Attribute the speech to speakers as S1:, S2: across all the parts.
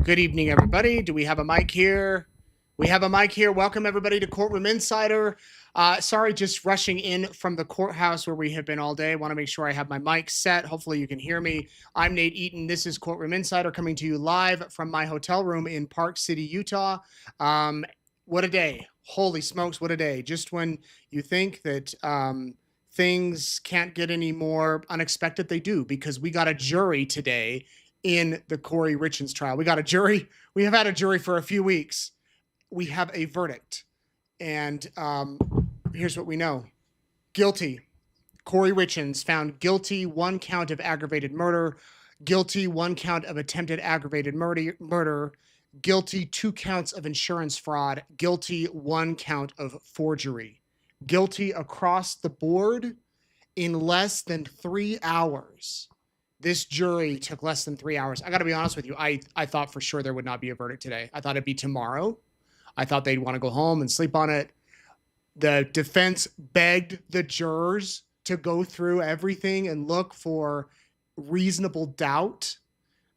S1: Good evening, everybody. Do we have a mic here? We have a mic here. Welcome, everybody, to Courtroom Insider. Sorry, just rushing in from the courthouse where we have been all day. Want to make sure I have my mic set. Hopefully you can hear me. I'm Nate Eaton. This is Courtroom Insider coming to you live from my hotel room in Park City, Utah. What a day. Holy smokes, what a day. Just when you think that things can't get any more unexpected, they do, because we got a jury today in the Kouri Richins trial. We got a jury. We have had a jury for a few weeks. We have a verdict. And here's what we know. Guilty. Kouri Richins found guilty 1 count of aggravated murder, guilty 1 count of attempted aggravated murder, guilty 2 counts of insurance fraud, guilty 1 count of forgery. Guilty across the board in less than 3 hours. This jury took less than 3 hours. I got to be honest with you. I thought for sure there would not be a verdict today. I thought it'd be tomorrow. I thought they'd want to go home and sleep on it. The defense begged the jurors to go through everything and look for reasonable doubt.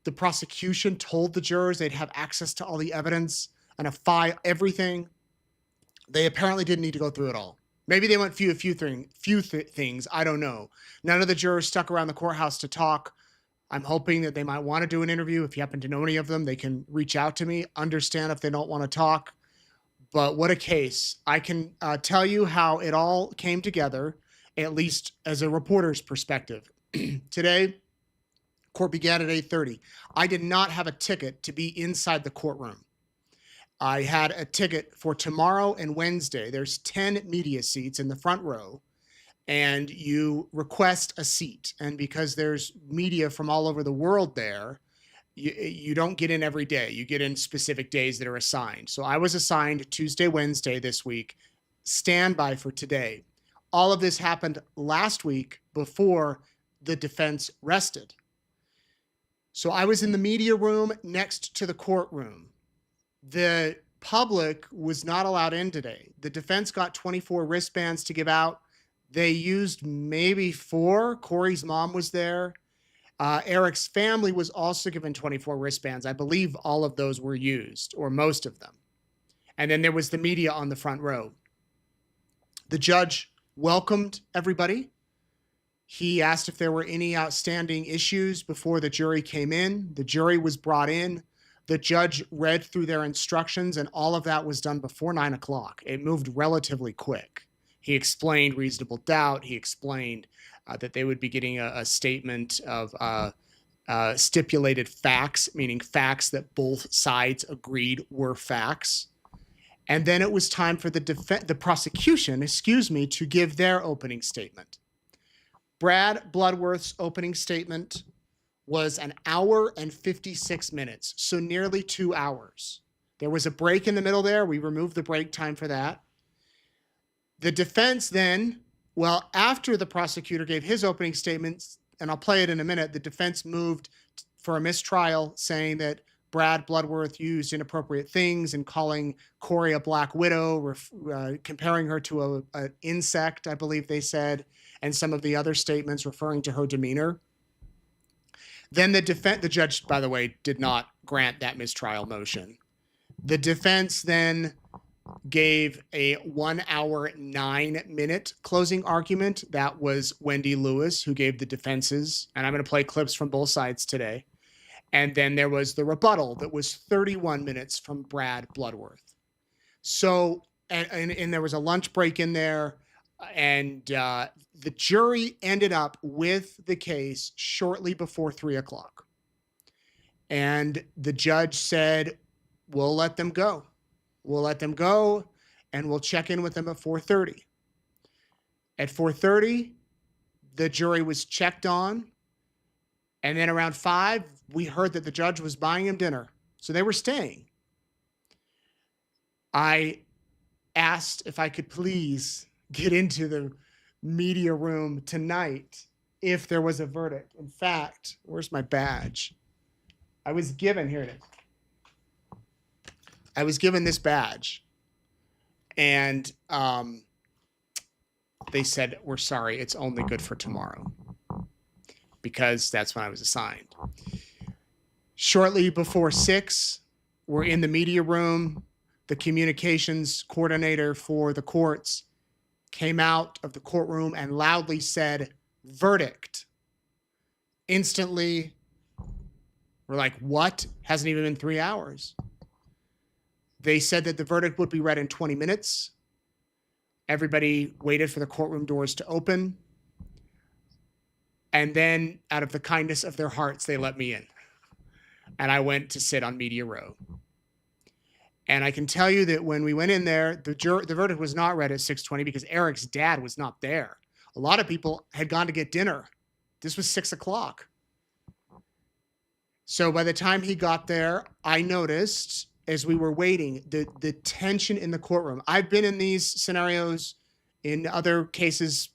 S1: The prosecution told the jurors they'd have access to all the evidence and a file, everything. They apparently didn't need to go through it all. Maybe they went few things. I don't know. None of the jurors stuck around the courthouse to talk. I'm hoping that they might want to do an interview. If you happen to know any of them, they can reach out to me. Understand if they don't want to talk. But what a case. I can tell you how it all came together, at least as a reporter's perspective. Today, court began at 8:30. I did not have a ticket to be inside the courtroom. I had a ticket for tomorrow and Wednesday. There's 10 media seats in the front row, and you request a seat. And because there's media from all over the world there, you don't get in every day. You get in specific days that are assigned. So I was assigned Tuesday, Wednesday this week, standby for today. All of this happened last week before the defense rested. So I was in the media room next to the courtroom. The public was not allowed in today. The defense got 24 wristbands to give out. They used maybe 4. Kouri's mom was there. Eric's family was also given 24 wristbands. I believe all of those were used, or most of them. And then there was the media on the front row. The judge welcomed everybody. He asked if there were any outstanding issues before the jury came in. The jury was brought in. The judge read through their instructions, and all of that was done before 9 o'clock. It moved relatively quick. He explained reasonable doubt. He explained that they would be getting a statement of stipulated facts, meaning facts that both sides agreed were facts. And then it was time for the prosecution, to give their opening statement. Brad Bloodworth's opening statement was 1 hour and 56 minutes, so nearly 2 hours. There was a break in the middle there. We removed the break time for that. The defense then, after the prosecutor gave his opening statements, and I'll play it in a minute, the defense moved for a mistrial, saying that Brad Bloodworth used inappropriate things and calling Kouri a black widow, comparing her to an insect, I believe they said, and some of the other statements referring to her demeanor. Then the judge, by the way, did not grant that mistrial motion. The defense then gave a 1 hour, 9 minute closing argument. That was Wendy Lewis, who gave the defenses. And I'm going to play clips from both sides today. And then there was the rebuttal that was 31 minutes from Brad Bloodworth. So, and there was a lunch break in there. And the jury ended up with the case shortly before 3 o'clock. And the judge said, we'll let them go. We'll let them go, and we'll check in with them at 4:30. At 4:30, the jury was checked on. And then around 5, we heard that the judge was buying them dinner. So they were staying. I asked if I could please get into the media room tonight if there was a verdict. In fact, where's my badge? I was given this badge, and they said, we're sorry, it's only good for tomorrow, because that's when I was assigned. Shortly before 6, were in the media room. The communications coordinator for the courts came out of the courtroom and loudly said, "Verdict." Instantly, we're like, what? Hasn't even been 3 hours. They said that the verdict would be read in 20 minutes. Everybody waited for the courtroom doors to open. And then, out of the kindness of their hearts, they let me in. And I went to sit on media row. And I can tell you that when we went in there, the verdict was not read at 6:20 because Eric's dad was not there. A lot of people had gone to get dinner. This was 6 o'clock. So by the time he got there, I noticed as we were waiting, the tension in the courtroom. I've been in these scenarios in other cases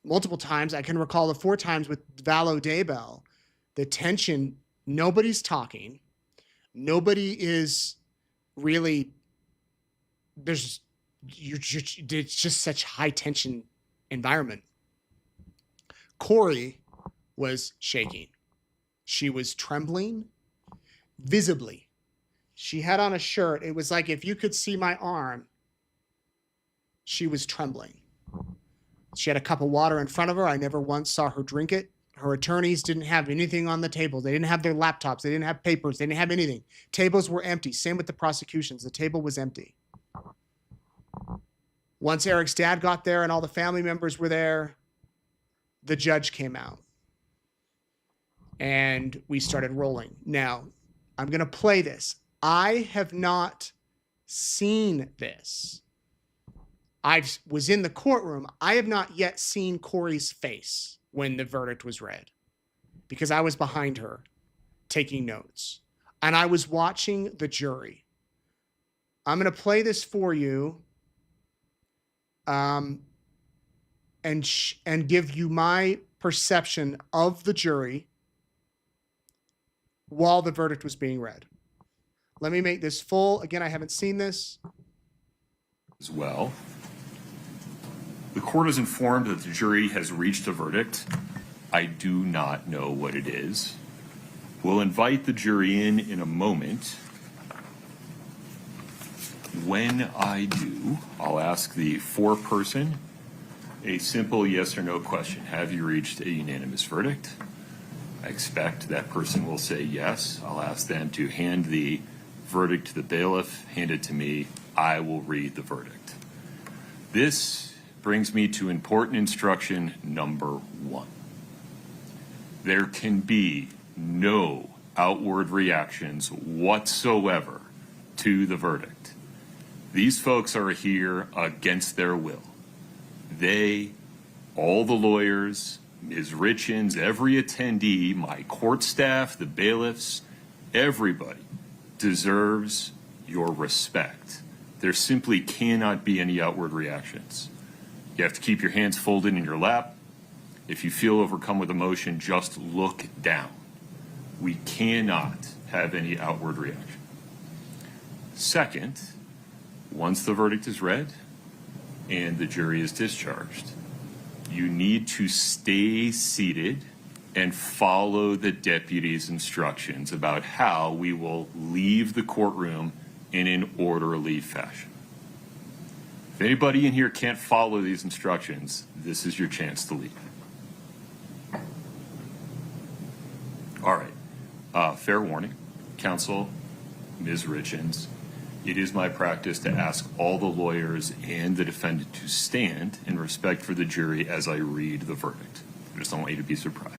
S1: multiple times. I can recall the 4 times with Valo Daybell. The tension, nobody's talking. Nobody is really, it's just such high tension environment. Kouri was shaking. She was trembling visibly. She had on a shirt. It was like if you could see my arm, she was trembling. She had a cup of water in front of her. I never once saw her drink it. Her attorneys didn't have anything on the table. They didn't have their laptops. They didn't have papers. They didn't have anything. Tables were empty. Same with the prosecutions. The table was empty. Once Eric's dad got there and all the family members were there, the judge came out. And we started rolling. Now, I'm going to play this. I have not seen this. I was in the courtroom. I have not yet seen Kouri's face when the verdict was read because I was behind her taking notes. And I was watching the jury. I'm going to play this for you and give you my perception of the jury while the verdict was being read. Let me make this full. Again, I haven't seen this.
S2: As well. The court is informed that the jury has reached a verdict. I do not know what it is. We'll invite the jury in a moment. When I do, I'll ask the foreperson a simple yes or no question. Have you reached a unanimous verdict? I expect that person will say yes. I'll ask them to hand the verdict to the bailiff, hand it to me. I will read the verdict. This brings me to important instruction number 1. There can be no outward reactions whatsoever to the verdict. These folks are here against their will. They, all the lawyers, Ms. Richins, every attendee, my court staff, the bailiffs, everybody deserves your respect. There simply cannot be any outward reactions. You have to keep your hands folded in your lap. If you feel overcome with emotion, just look down. We cannot have any outward reaction. Second, once the verdict is read and the jury is discharged, you need to stay seated and follow the deputy's instructions about how we will leave the courtroom in an orderly fashion. If anybody in here can't follow these instructions, this is your chance to leave. All right. Fair warning, counsel, Ms. Richins, it is my practice to ask all the lawyers and the defendant to stand in respect for the jury as I read the verdict. I just don't want you to be surprised.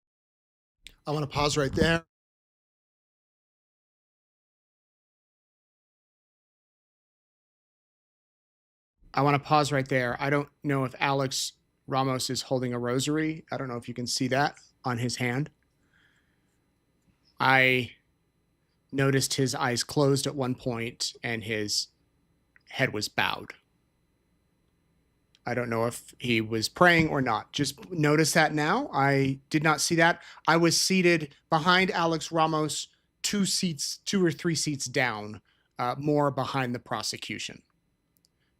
S1: I want to pause right there. I don't know if Alex Ramos is holding a rosary. I don't know if you can see that on his hand. I noticed his eyes closed at one point and his head was bowed. I don't know if he was praying or not. Just notice that now. I did not see that. I was seated behind Alex Ramos, 2 or 3 seats down, more behind the prosecution.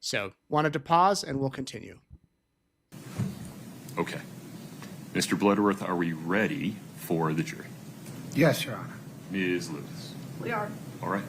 S1: So wanted to pause and we'll continue.
S2: Okay. Mr. Bloodworth, are we ready for the jury?
S3: Yes, Your Honor.
S2: Ms. Lewis.
S4: We are.
S2: All right.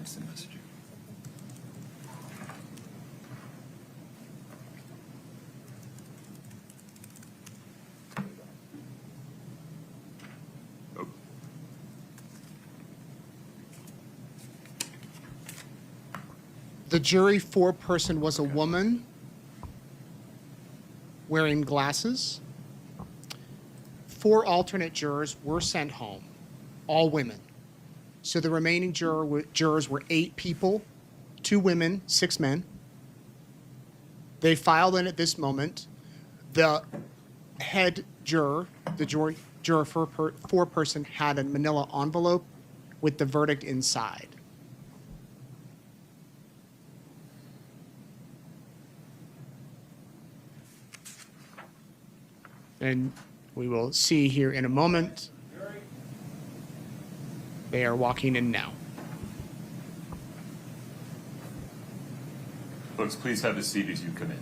S2: instant messaging. Oh.
S1: The jury foreperson was a woman wearing glasses. 4 alternate jurors were sent home, all women. So the remaining jurors were 8 people, 2 women, 6 men. They filed in at this moment. The head juror, the juror foreperson, had a manila envelope with the verdict inside. And we will see here in a moment. They are walking in now.
S2: Folks, please have a seat as you come in.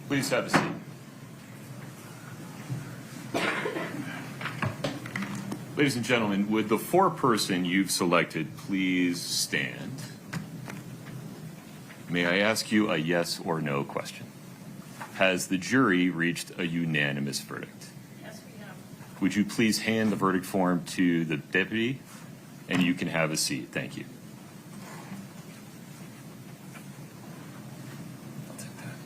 S2: Please have a seat. Ladies and gentlemen, would the foreperson you've selected please stand? May I ask you a yes or no question? Has the jury reached a unanimous verdict?
S3: Yes, we have.
S2: Would you please hand the verdict form to the deputy, and you can have a seat. Thank you. I'll take that.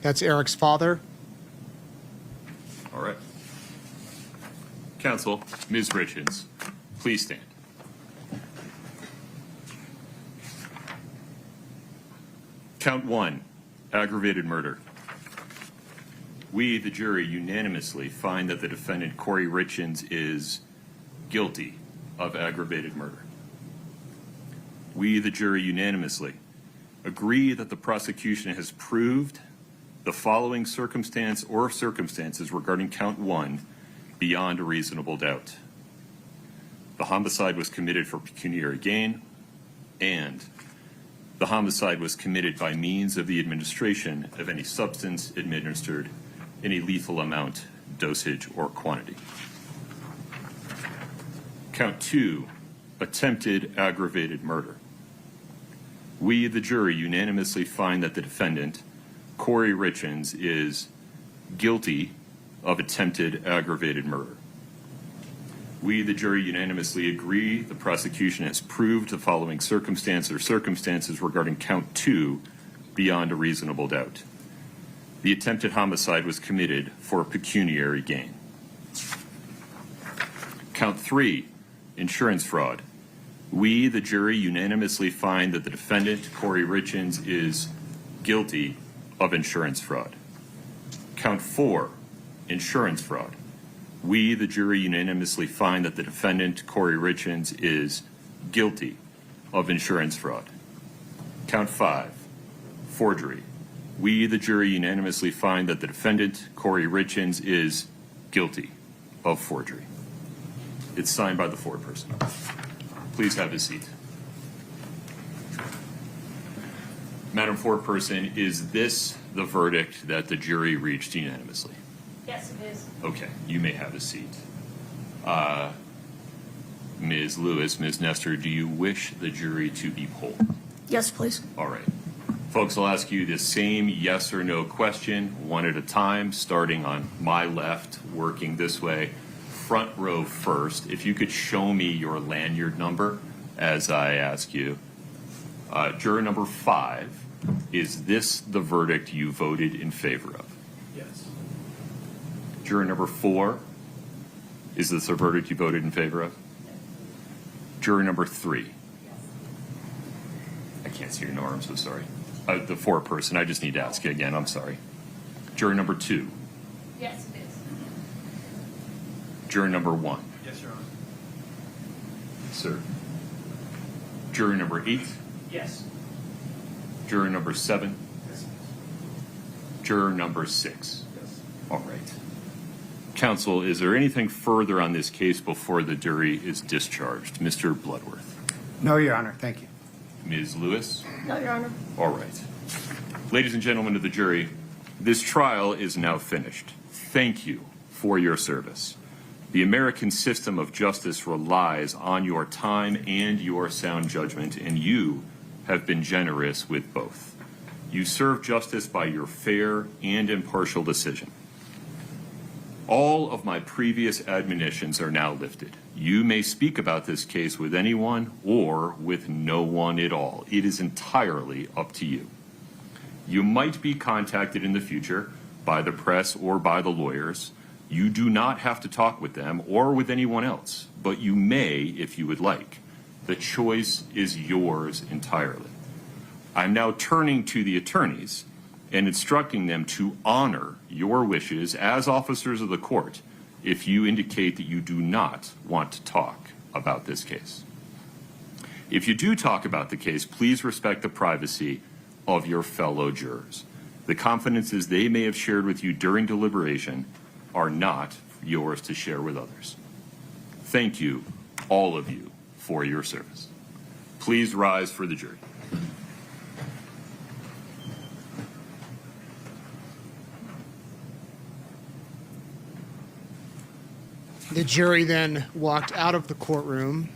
S1: That's Eric's father.
S2: All right. Counsel, Ms. Richins, please stand. Count 1, aggravated murder. We, the jury, unanimously find that the defendant, Kouri Richins, is guilty of aggravated murder. We, the jury, unanimously agree that the prosecution has proved the following circumstance or circumstances regarding count 1 beyond a reasonable doubt. The homicide was committed for pecuniary gain, and the homicide was committed by means of the administration of any substance administered in a lethal amount, dosage, or quantity. Count 2, attempted aggravated murder. We, the jury, unanimously find that the defendant, Kouri Richins, is guilty of attempted aggravated murder. We, the jury, unanimously agree the prosecution has proved the following circumstance or circumstances regarding count 2 beyond a reasonable doubt. The attempted homicide was committed for pecuniary gain. Count 3, insurance fraud. We, the jury, unanimously find that the defendant, Kouri Richins, is guilty of insurance fraud. Count 4, insurance fraud. We, the jury, unanimously find that the defendant, Kouri Richins, is guilty of insurance fraud. Count 5, forgery. We, the jury, unanimously find that the defendant, Kouri Richins, is guilty of forgery. It's signed by the foreperson. Please have a seat. Madam Foreperson, is this the verdict that the jury reached unanimously?
S3: Yes, it is.
S2: Okay, you may have a seat. Ms. Lewis, Ms. Nestor, do you wish the jury to be polled?
S3: Yes, please.
S2: All right. Folks, I'll ask you the same yes or no question, one at a time, starting on my left, working this way. Front row first. If you could show me your lanyard number as I ask you. Juror number 5, is this the verdict you voted in favor of?
S4: Yes.
S2: Juror number 4, is this the verdict you voted in favor of? Juror number 3.
S3: Yes.
S2: I can't see your name, I'm so sorry. The foreperson, I just need to ask you again, I'm sorry. Juror number 2.
S3: Yes, it is.
S2: Juror number 1.
S4: Yes, Your Honor.
S2: Sir. Juror number 8.
S4: Yes.
S2: Juror number 7. Juror number 6. Yes. All right. Counsel, is there anything further on this case before the jury is discharged? Mr. Bloodworth.
S4: No, Your Honor. Thank you.
S2: Ms. Lewis.
S3: No, Your Honor.
S2: All right. Ladies and gentlemen of the jury, this trial is now finished. Thank you for your service. The American system of justice relies on your time and your sound judgment, and you have been generous with both. You serve justice by your fair and impartial decision. All of my previous admonitions are now lifted. You may speak about this case with anyone or with no one at all. It is entirely up to you. You might be contacted in the future by the press or by the lawyers. You do not have to talk with them or with anyone else, but you may if you would like. The choice is yours entirely. I'm now turning to the attorneys and instructing them to honor your wishes as officers of the court if you indicate that you do not want to talk about this case. If you do talk about the case, please respect the privacy of your fellow jurors. The confidences they may have shared with you during deliberation are not yours to share with others. Thank you, all of you, for your service. Please rise for the jury.
S1: The jury then walked out of the courtroom,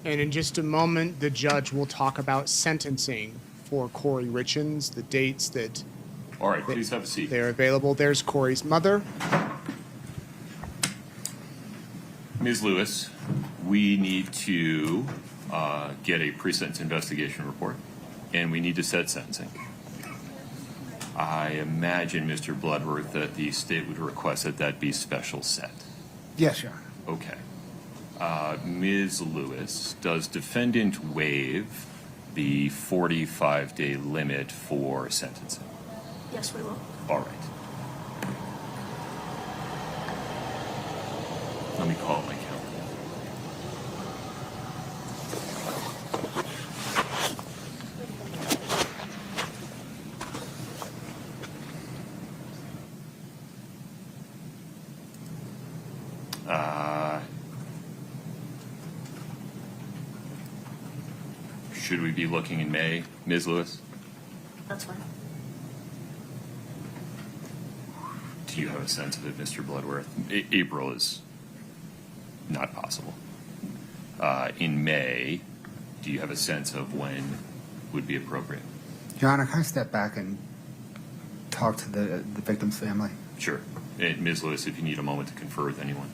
S1: and in just a moment, the judge will talk about sentencing for Kouri Richins, the dates that
S2: All right, please have a seat.
S1: they're available. There's Kouri's mother.
S2: Ms. Lewis, we need to get a pre-sentence investigation report, and we need to set sentencing. I imagine, Mr. Bloodworth, that the state would request that that be special set.
S4: Yes, Your Honor.
S2: Okay. Ms. Lewis, does defendant waive the 45-day limit for sentencing?
S3: Yes, we will.
S2: All right. Let me call my calendar. Should we be looking in May, Ms. Lewis?
S3: That's fine.
S2: Do you have a sense of it, Mr. Bloodworth? April is not possible. In May, do you have a sense of when would be appropriate?
S4: Your Honor, can I step back and talk to the victim's family?
S2: Sure. And Ms. Lewis, if you need a moment to confer with anyone.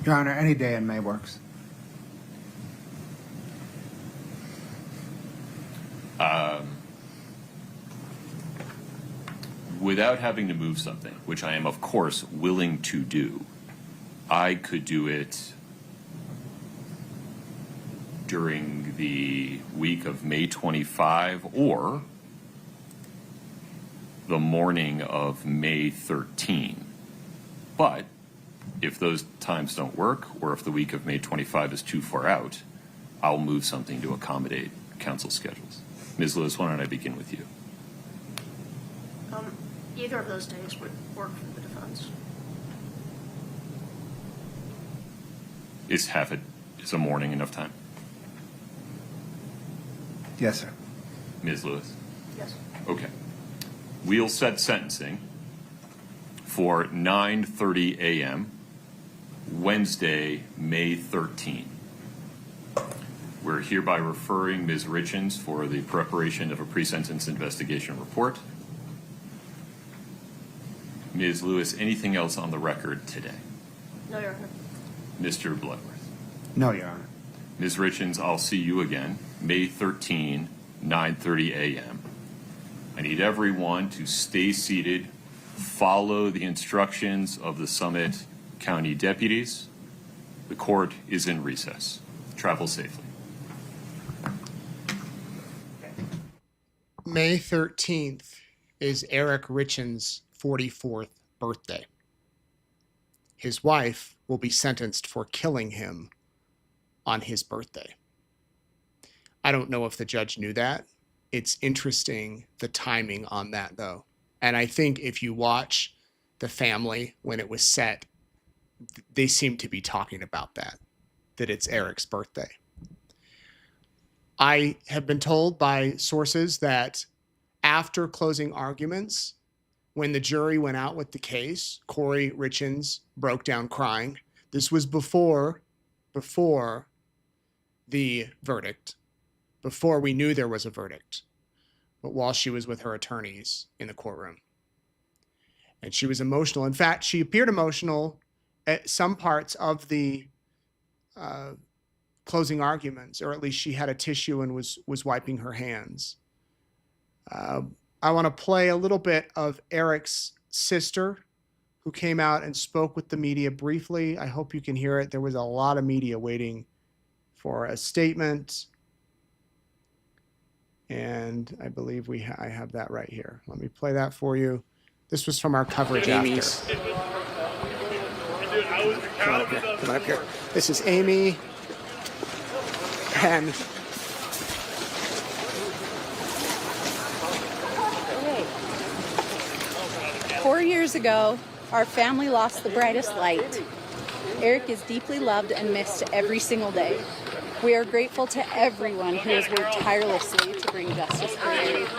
S4: Your Honor, any day in May works.
S2: Without having to move something, which I am, of course, willing to do, I could do it during the week of May 25 or the morning of May 13. But if those times don't work, or if the week of May 25 is too far out, I'll move something to accommodate council schedules. Ms. Lewis, why don't I begin with you?
S3: Either of those days would work for the defense.
S2: Is a morning enough time?
S4: Yes, sir.
S2: Ms. Lewis?
S3: Yes.
S2: Okay. We'll set sentencing for 9:30 a.m. Wednesday, May 13. We're hereby referring Ms. Richins for the preparation of a pre-sentence investigation report. Ms. Lewis, anything else on the record today?
S3: No, Your Honor.
S2: Mr. Bloodworth?
S4: No, Your Honor.
S2: Ms. Richins, I'll see you again, May 13, 9:30 a.m. I need everyone to stay seated, follow the instructions of the Summit County deputies. The court is in recess. Travel safely.
S1: May 13th is Eric Richins' 44th birthday. His wife will be sentenced for killing him on his birthday. I don't know if the judge knew that. It's interesting, the timing on that, though. And I think if you watch the family when it was set, they seem to be talking about that it's Eric's birthday. I have been told by sources that after closing arguments, when the jury went out with the case, Kouri Richins broke down crying. This was before the verdict, before we knew there was a verdict, but while she was with her attorneys in the courtroom. And she was emotional. In fact, she appeared emotional at some parts of the closing arguments, or at least she had a tissue and was wiping her hands. I want to play a little bit of Eric's sister, who came out and spoke with the media briefly. I hope you can hear it. There was a lot of media waiting for a statement. And I believe I have that right here. Let me play that for you. This was from our coverage after. Come on up here. Come on up here. This is Amy. And
S5: Okay. 4 years ago, our family lost the brightest light. Eric is deeply loved and missed every single day. We are grateful to everyone who has worked tirelessly to bring justice for Eric.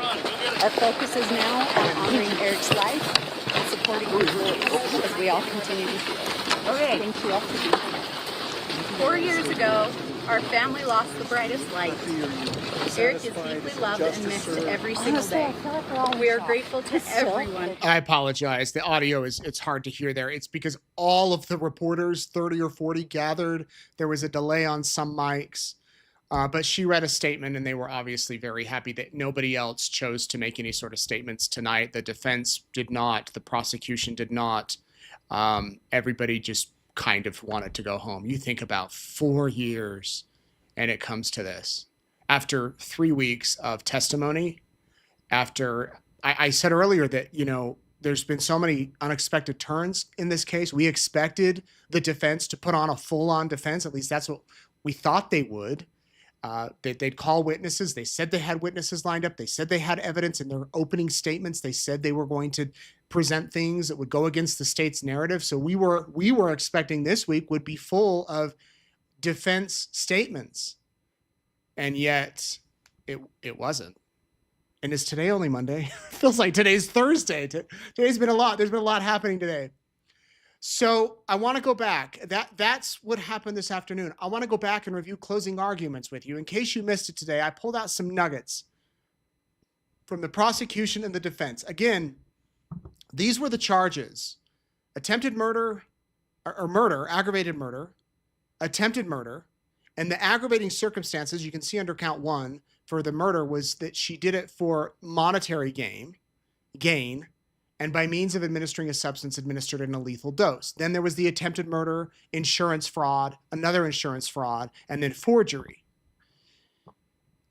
S5: Our focus is now on honoring Eric's life and supporting his voice as we all continue to heal. Okay. Thank you all for being here. 4 years ago, our family lost the brightest light. Eric is deeply loved and missed every single day. We are grateful to everyone.
S1: I apologize. The audio it's hard to hear there. It's because all of the reporters, 30 or 40, gathered. There was a delay on some mics. But she read a statement, and they were obviously very happy that nobody else chose to make any sort of statements tonight. The defense did not. The prosecution did not. Everybody just kind of wanted to go home. You think about 4 years, and it comes to this. After 3 weeks of testimony, after I said earlier that, there's been so many unexpected turns in this case. We expected the defense to put on a full-on defense. At least that's what we thought they would. They'd call witnesses. They said they had witnesses lined up. They said they had evidence in their opening statements. They said they were going to present things that would go against the state's narrative. So we were expecting this week would be full of defense statements. And yet it wasn't. And is today only Monday? Feels like today's Thursday. Today's been a lot. There's been a lot happening today. So I want to go back. That's what happened this afternoon. I want to go back and review closing arguments with you. In case you missed it today, I pulled out some nuggets from the prosecution and the defense. Again, these were the charges: attempted murder, or murder, aggravated murder, attempted murder, and the aggravating circumstances you can see under count 1 for the murder was that she did it for monetary gain, and by means of administering a substance administered in a lethal dose. Then there was the attempted murder, insurance fraud, another insurance fraud, and then forgery.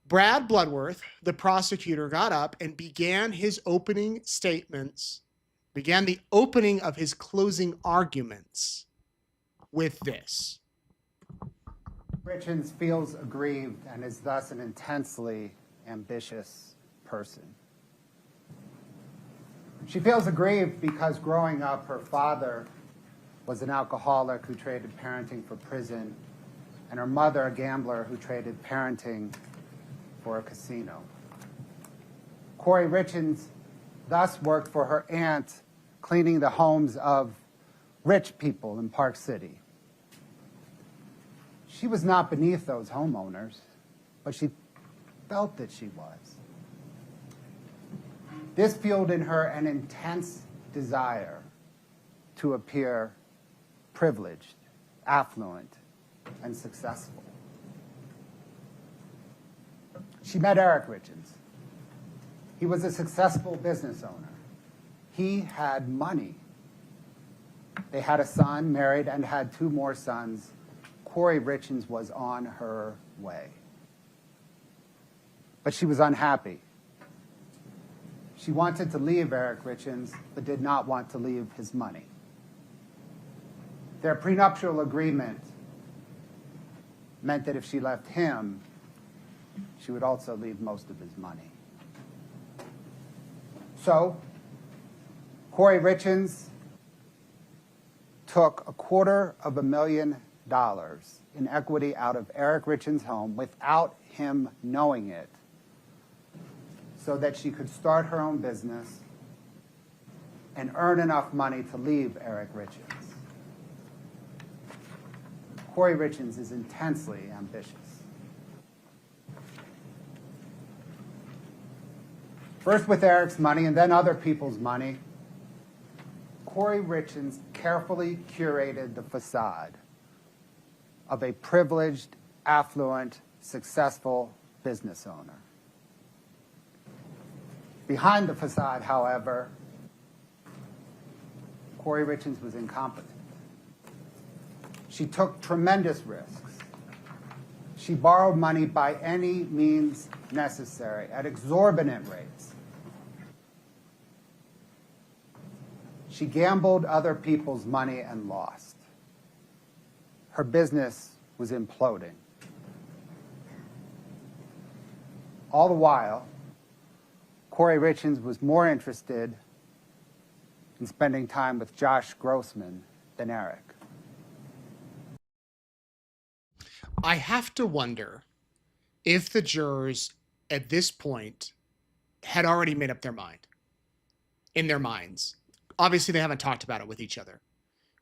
S1: Brad Bloodworth, the prosecutor, got up and began his opening statements, began the opening of his closing arguments with this.
S4: Richins feels aggrieved and is thus an intensely ambitious person. She feels aggrieved because growing up, her father was an alcoholic who traded parenting for prison, and her mother a gambler who traded parenting for a casino. Kouri Richins thus worked for her aunt, cleaning the homes of rich people in Park City. She was not beneath those homeowners, but she felt that she was. This fueled in her an intense desire to appear privileged, affluent, and successful. She met Eric Richins. He was a successful business owner. He had money. They had a son, married, and had 2 more sons. Kouri Richins was on her way. But she was unhappy. She wanted to leave Eric Richins, but did not want to leave his money. Their prenuptial agreement meant that if she left him, she would also leave most of his money. So, Kouri Richins took $250,000 in equity out of Eric Richins' home without him knowing it, so that she could start her own business and earn enough money to leave Eric Richins. Kouri Richins is intensely ambitious. First with Eric's money and then other people's money, Kouri Richins carefully curated the facade of a privileged, affluent, successful business owner. Behind the facade, however, Kouri Richins was incompetent. She took tremendous risks. She borrowed money by any means necessary at exorbitant rates. She gambled other people's money and lost. Her business was imploding. All the while, Kouri Richins was more interested in spending time with Josh Grossman than Eric.
S1: I have to wonder if the jurors at this point had already made up their mind in their minds. Obviously, they haven't talked about it with each other.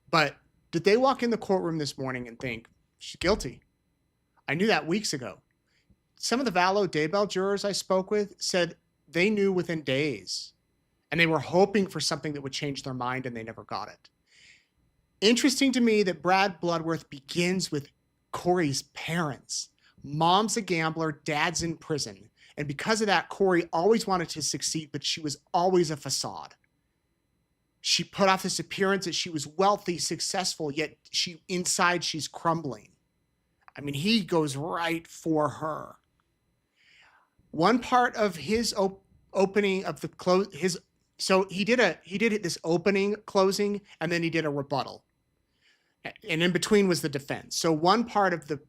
S1: But did they walk in the courtroom this morning and think, she's guilty? I knew that weeks ago. Some of the Vallow Daybell jurors I spoke with said they knew within days, and they were hoping for something that would change their mind, and they never got it. Interesting to me that Brad Bloodworth begins with Kouri's parents. Mom's a gambler, dad's in prison. And because of that, Kouri always wanted to succeed, but she was always a facade. She put off this appearance that she was wealthy, successful, yet inside she's crumbling. I mean, he goes right for her. One part of his opening of the close, so he did this opening, closing, and then he did a rebuttal. And in between was the defense. So one part of the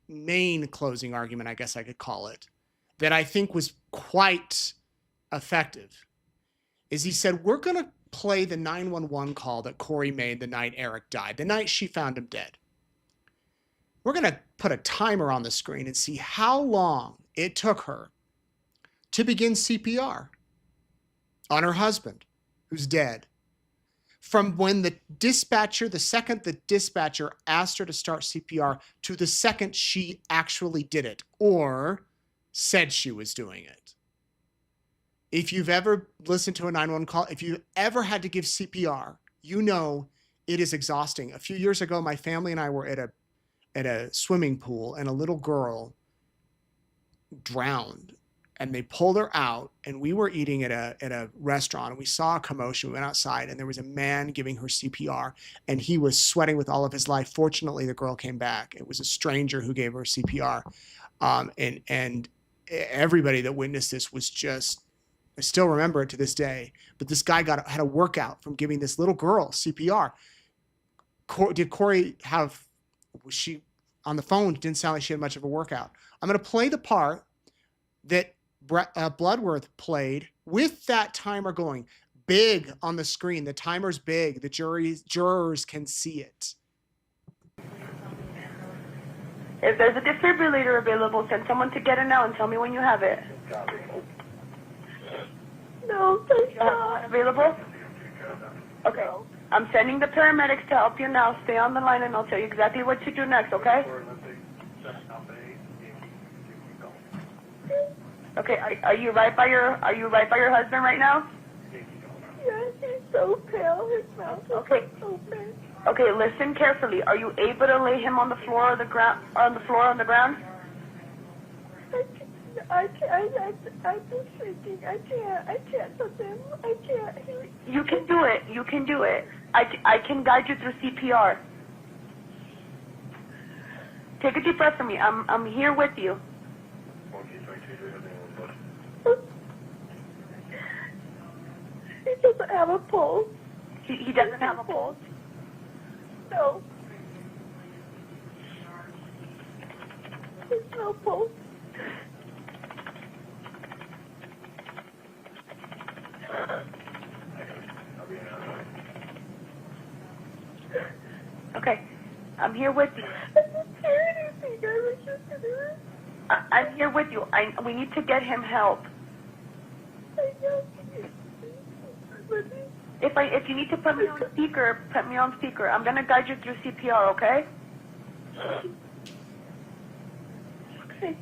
S1: main closing argument, I guess I could call it, that I think was quite effective, is he said, we're going to play the 911 call that Kouri made the night Eric died, the night she found him dead. We're going to put a timer on the screen and see how long it took her to begin CPR on her husband, who's dead. From when the second the dispatcher asked her to start CPR to the second she actually did it or said she was doing it. If you've ever listened to a 911 call, if you've ever had to give CPR, you know it is exhausting. A few years ago, my family and I were at a swimming pool, and a little girl drowned. And they pulled her out, and we were eating at a restaurant, and we saw a commotion. We went outside, and there was a man giving her CPR, and he was sweating with all of his life. Fortunately, the girl came back. It was a stranger who gave her CPR, and everybody that witnessed this was just, I still remember it to this day. But this guy had a workout from giving this little girl CPR. Did Kouri was she on the phone? Didn't sound like she had much of a workout. I'm going to play the part that Bloodworth played with that timer going big on the screen. The timer's big. The jurors can see it.
S6: If there's a defibrillator available, send someone to get it now and tell me when you have it. No, thank God. Available? Okay. I'm sending the paramedics to help you now. Stay on the line and I'll tell you exactly what to do next, okay? Okay, are you right by your husband right now?
S3: Yes, he's so pale. His mouth is open.
S6: Okay, listen carefully. Are you able to lay him on the floor or the ground? On the ground?
S3: I'm just thinking. I can't put him. I can't.
S6: You can do it. You can do it. I can guide you through CPR. Take a deep breath from me. I'm here with you.
S3: doesn't have a pulse.
S6: He doesn't have a pulse?
S3: No. There's no pulse.
S6: Okay, I'm here with you.
S3: I didn't hear anything. I was just in there.
S6: I'm here with you. We need to get him help.
S3: I know.
S6: If you need to put me on speaker, put me on speaker. I'm gonna guide you through CPR, okay?
S3: Okay.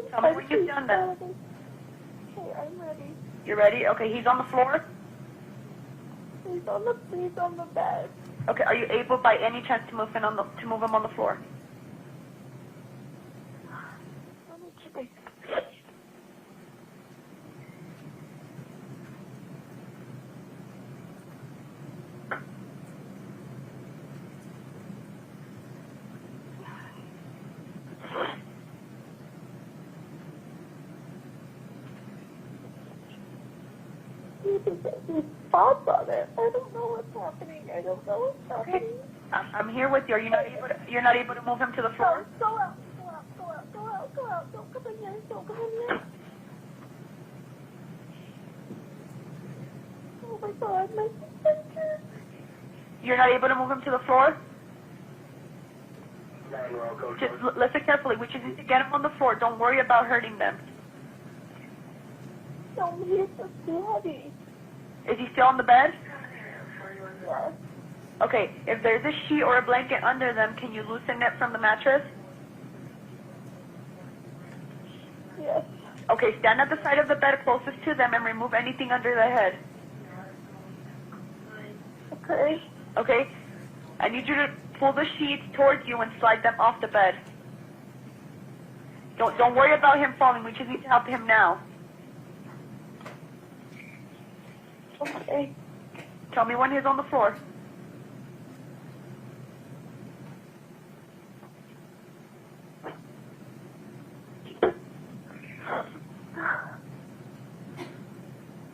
S6: Tell me when you've done that.
S3: Okay, I'm ready.
S6: You ready? Okay, he's on the floor.
S3: He's on the bed.
S6: Okay, are you able by any chance to move him on the floor?
S3: Let me check. These spots on it. I don't know what's happening. I don't know what's happening.
S6: I'm here with you. Are you not able to? You're not able to move him to the floor?
S3: Go out. Go out. Go out. Go out. Go out. Don't come in here. Don't come in here. Oh my God, my sister.
S6: You're not able to move him to the floor? Just listen carefully. We just need to get him on the floor. Don't worry about hurting them.
S3: No, he's just too heavy.
S6: Is he still on the bed?
S3: Yes.
S6: Okay, if there's a sheet or a blanket under them, can you loosen it from the mattress?
S3: Yes.
S6: Okay, stand at the side of the bed closest to them and remove anything under their head.
S3: Okay.
S6: Okay? I need you to pull the sheets towards you and slide them off the bed. Don't worry about him falling. We just need to help him now.
S3: Okay.
S6: Tell me when he's on the floor.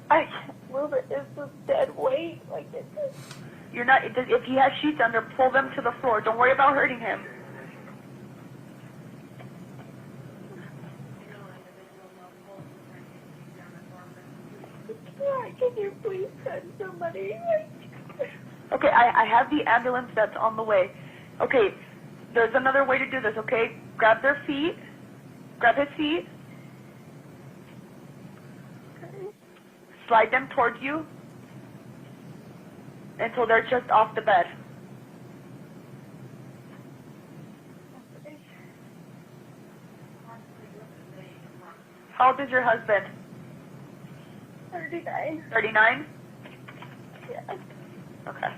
S3: I can't move it. It's just dead weight. Like it's just...
S6: You're not. If he has sheets under, pull them to the floor. Don't worry about hurting him.
S3: Can you please send somebody?
S6: Okay, I have the ambulance that's on the way. Okay, there's another way to do this, okay? Grab their feet. Grab his feet.
S3: Okay.
S6: Slide them towards you until they're just off the bed. How old is your husband?
S3: 39.
S6: 39?
S3: Yes.
S6: Okay.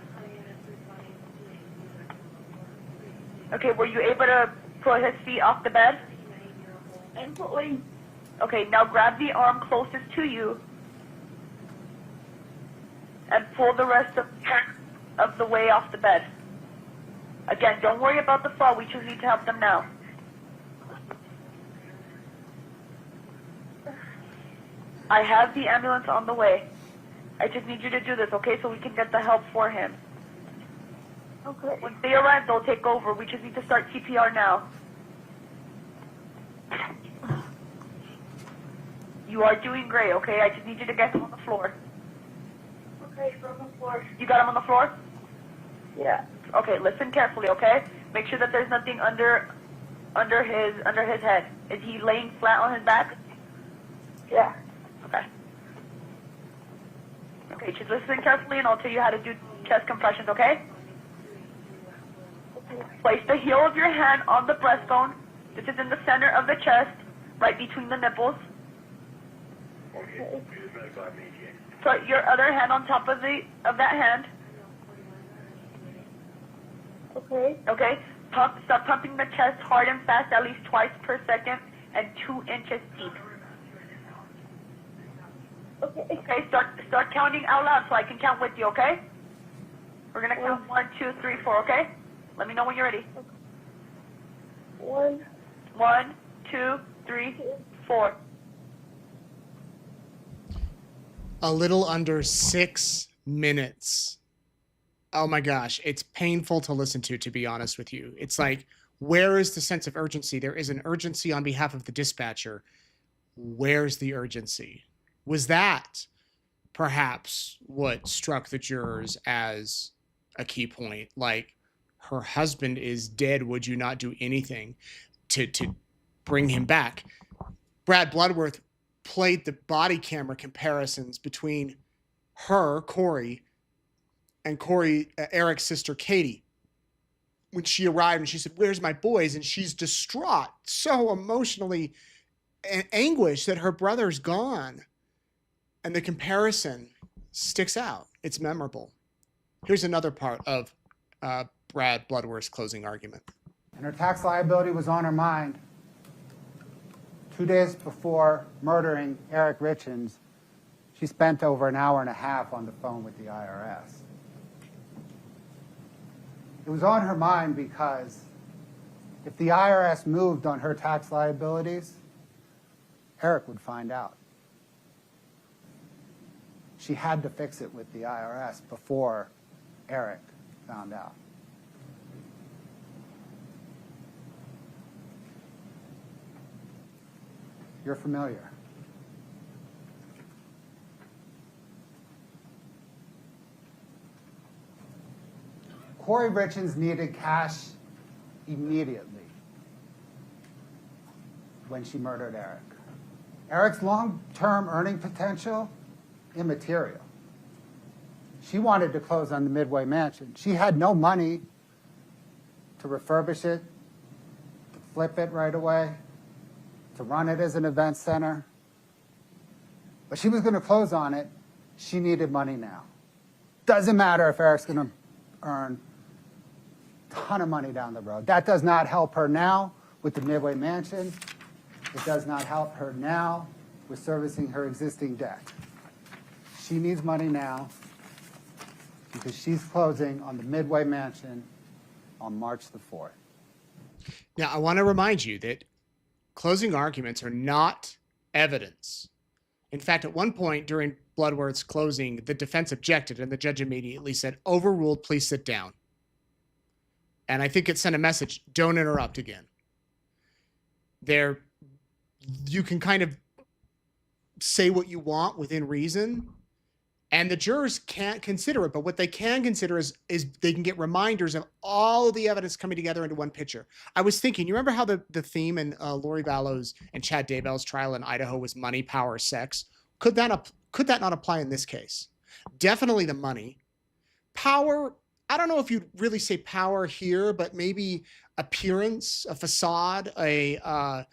S6: Okay, were you able to pull his feet off the bed?
S3: I'm pulling.
S6: Okay, now grab the arm closest to you and pull the rest of the way off the bed. Again, don't worry about the fall. We just need to help them now. I have the ambulance on the way. I just need you to do this, okay, so we can get the help for him.
S3: Okay.
S6: Once they arrive, they'll take over. We just need to start CPR now. You are doing great, okay? I just need you to get him on the floor.
S3: Okay, from the floor.
S6: You got him on the floor?
S3: Yeah.
S6: Okay, listen carefully, okay? Make sure that there's nothing under his head. Is he laying flat on his back?
S3: Yeah.
S6: Okay. Okay, just listen carefully and I'll tell you how to do chest compressions, okay?
S3: Okay.
S6: Place the heel of your hand on the breastbone. This is in the center of the chest, right between the nipples.
S3: Okay.
S6: Put your other hand on top of that hand.
S3: Okay.
S6: Okay? Start pumping the chest hard and fast, at least twice per second, and 2 inches deep.
S3: Okay.
S6: Okay, start counting out loud so I can count with you, okay? We're gonna count 1, 2, 3, 4, okay? Let me know when you're ready.
S3: 1,
S6: 1, 2, 3, 4.
S1: A little under 6 minutes. Oh my gosh, it's painful to listen to be honest with you. It's like, where is the sense of urgency? There is an urgency on behalf of the dispatcher. Where's the urgency? Was that perhaps what struck the jurors as a key point? Like, her husband is dead. Would you not do anything to bring him back? Brad Bloodworth played the body camera comparisons between her, Kouri, and Eric's sister, Katie. When she arrived and she said, "Where's my boys?" And she's distraught, so emotionally anguished that her brother's gone. And the comparison sticks out. It's memorable. Here's another part of Brad Bloodworth's closing argument.
S4: And her tax liability was on her mind. 2 days before murdering Eric Richins, she spent over an hour and a half on the phone with the IRS. It was on her mind because if the IRS moved on her tax liabilities, Eric would find out. She had to fix it with the IRS before Eric found out. You're familiar. Kouri Richins needed cash immediately when she murdered Eric. Eric's long-term earning potential, immaterial. She wanted to close on the Midway Mansion. She had no money to refurbish it, to flip it right away, to run it as an event center. But she was going to close on it. She needed money now. Doesn't matter if Eric's going to earn a ton of money down the road. That does not help her now with the Midway Mansion. It does not help her now with servicing her existing debt. She needs money now because she's closing on the Midway Mansion on March the 4th.
S1: Now, I want to remind you that closing arguments are not evidence. In fact, at one point during Bloodworth's closing, the defense objected and the judge immediately said, "Overruled, please sit down." And I think it sent a message, don't interrupt again. You can kind of say what you want within reason, and the jurors can't consider it, but what they can consider is they can get reminders of all of the evidence coming together into one picture. I was thinking, you remember how the theme in Lori Vallow's and Chad Daybell's trial in Idaho was money, power, sex? Could that not apply in this case? Definitely the money. Power, I don't know if you'd really say power here, but maybe appearance, a facade, a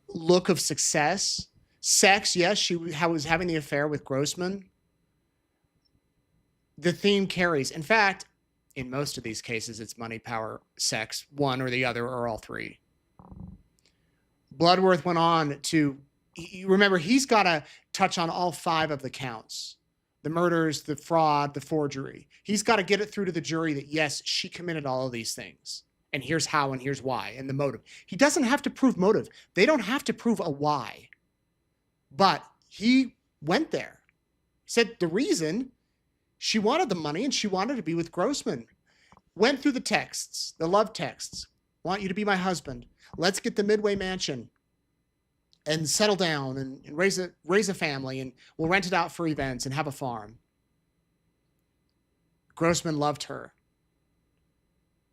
S1: look of success. Sex, yes, she was having the affair with Grossman. The theme carries. In fact, in most of these cases, it's money, power, sex, one or the other, or all three. Bloodworth went on to, remember, he's got to touch on all 5 of the counts. The murders, the fraud, the forgery. He's got to get it through to the jury that, yes, she committed all of these things. And here's how and here's why, and the motive. He doesn't have to prove motive. They don't have to prove a why. But he went there. He said the reason, she wanted the money and she wanted to be with Grossman. Went through the texts, the love texts. Want you to be my husband. Let's get the Midway Mansion and settle down and raise a family, and we'll rent it out for events and have a farm. Grossman loved her.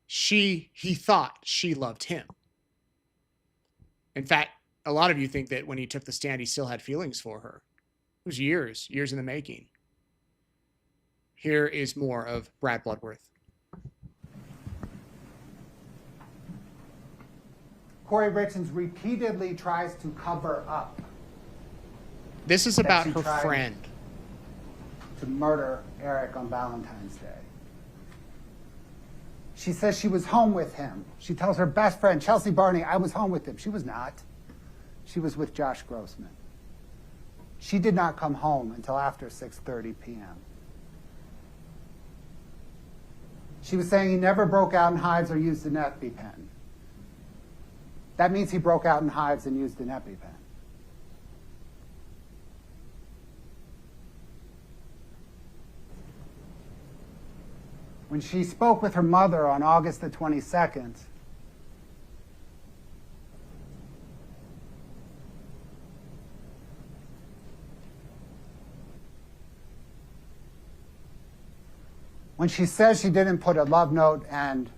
S1: He thought she loved him. In fact, a lot of you think that when he took the stand, he still had feelings for her. It was years in the making. Here is more of Brad Bloodworth.
S4: Kouri Richins repeatedly tries to cover up.
S1: This is about
S4: she
S1: her
S4: tried
S1: friend.
S4: To murder Eric on Valentine's Day. She says she was home with him. She tells her best friend, Chelsea Barney, I was home with him. She was not. She was with Josh Grossman. She did not come home until after 6:30 p.m. She was saying he never broke out in hives or used an EpiPen. That means he broke out in hives and used an EpiPen. When she spoke with her mother on August the 22nd, when she says she didn't put a love note and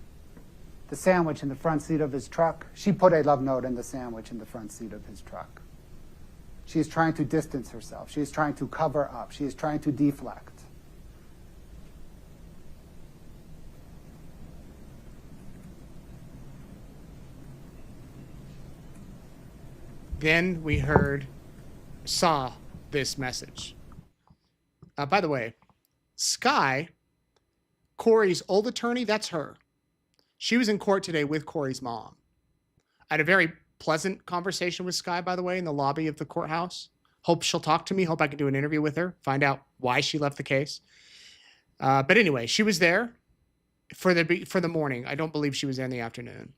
S4: the sandwich in the front seat of his truck, she put a love note and the sandwich in the front seat of his truck. She is trying to distance herself. She is trying to cover up. She is trying to deflect.
S1: Then we saw this message. By the way, Sky, Kouri's old attorney, that's her. She was in court today with Kouri's mom. I had a very pleasant conversation with Sky, by the way, in the lobby of the courthouse. Hope she'll talk to me. Hope I can do an interview with her, find out why she left the case. But anyway, she was there for the morning. I don't believe she was there in the afternoon.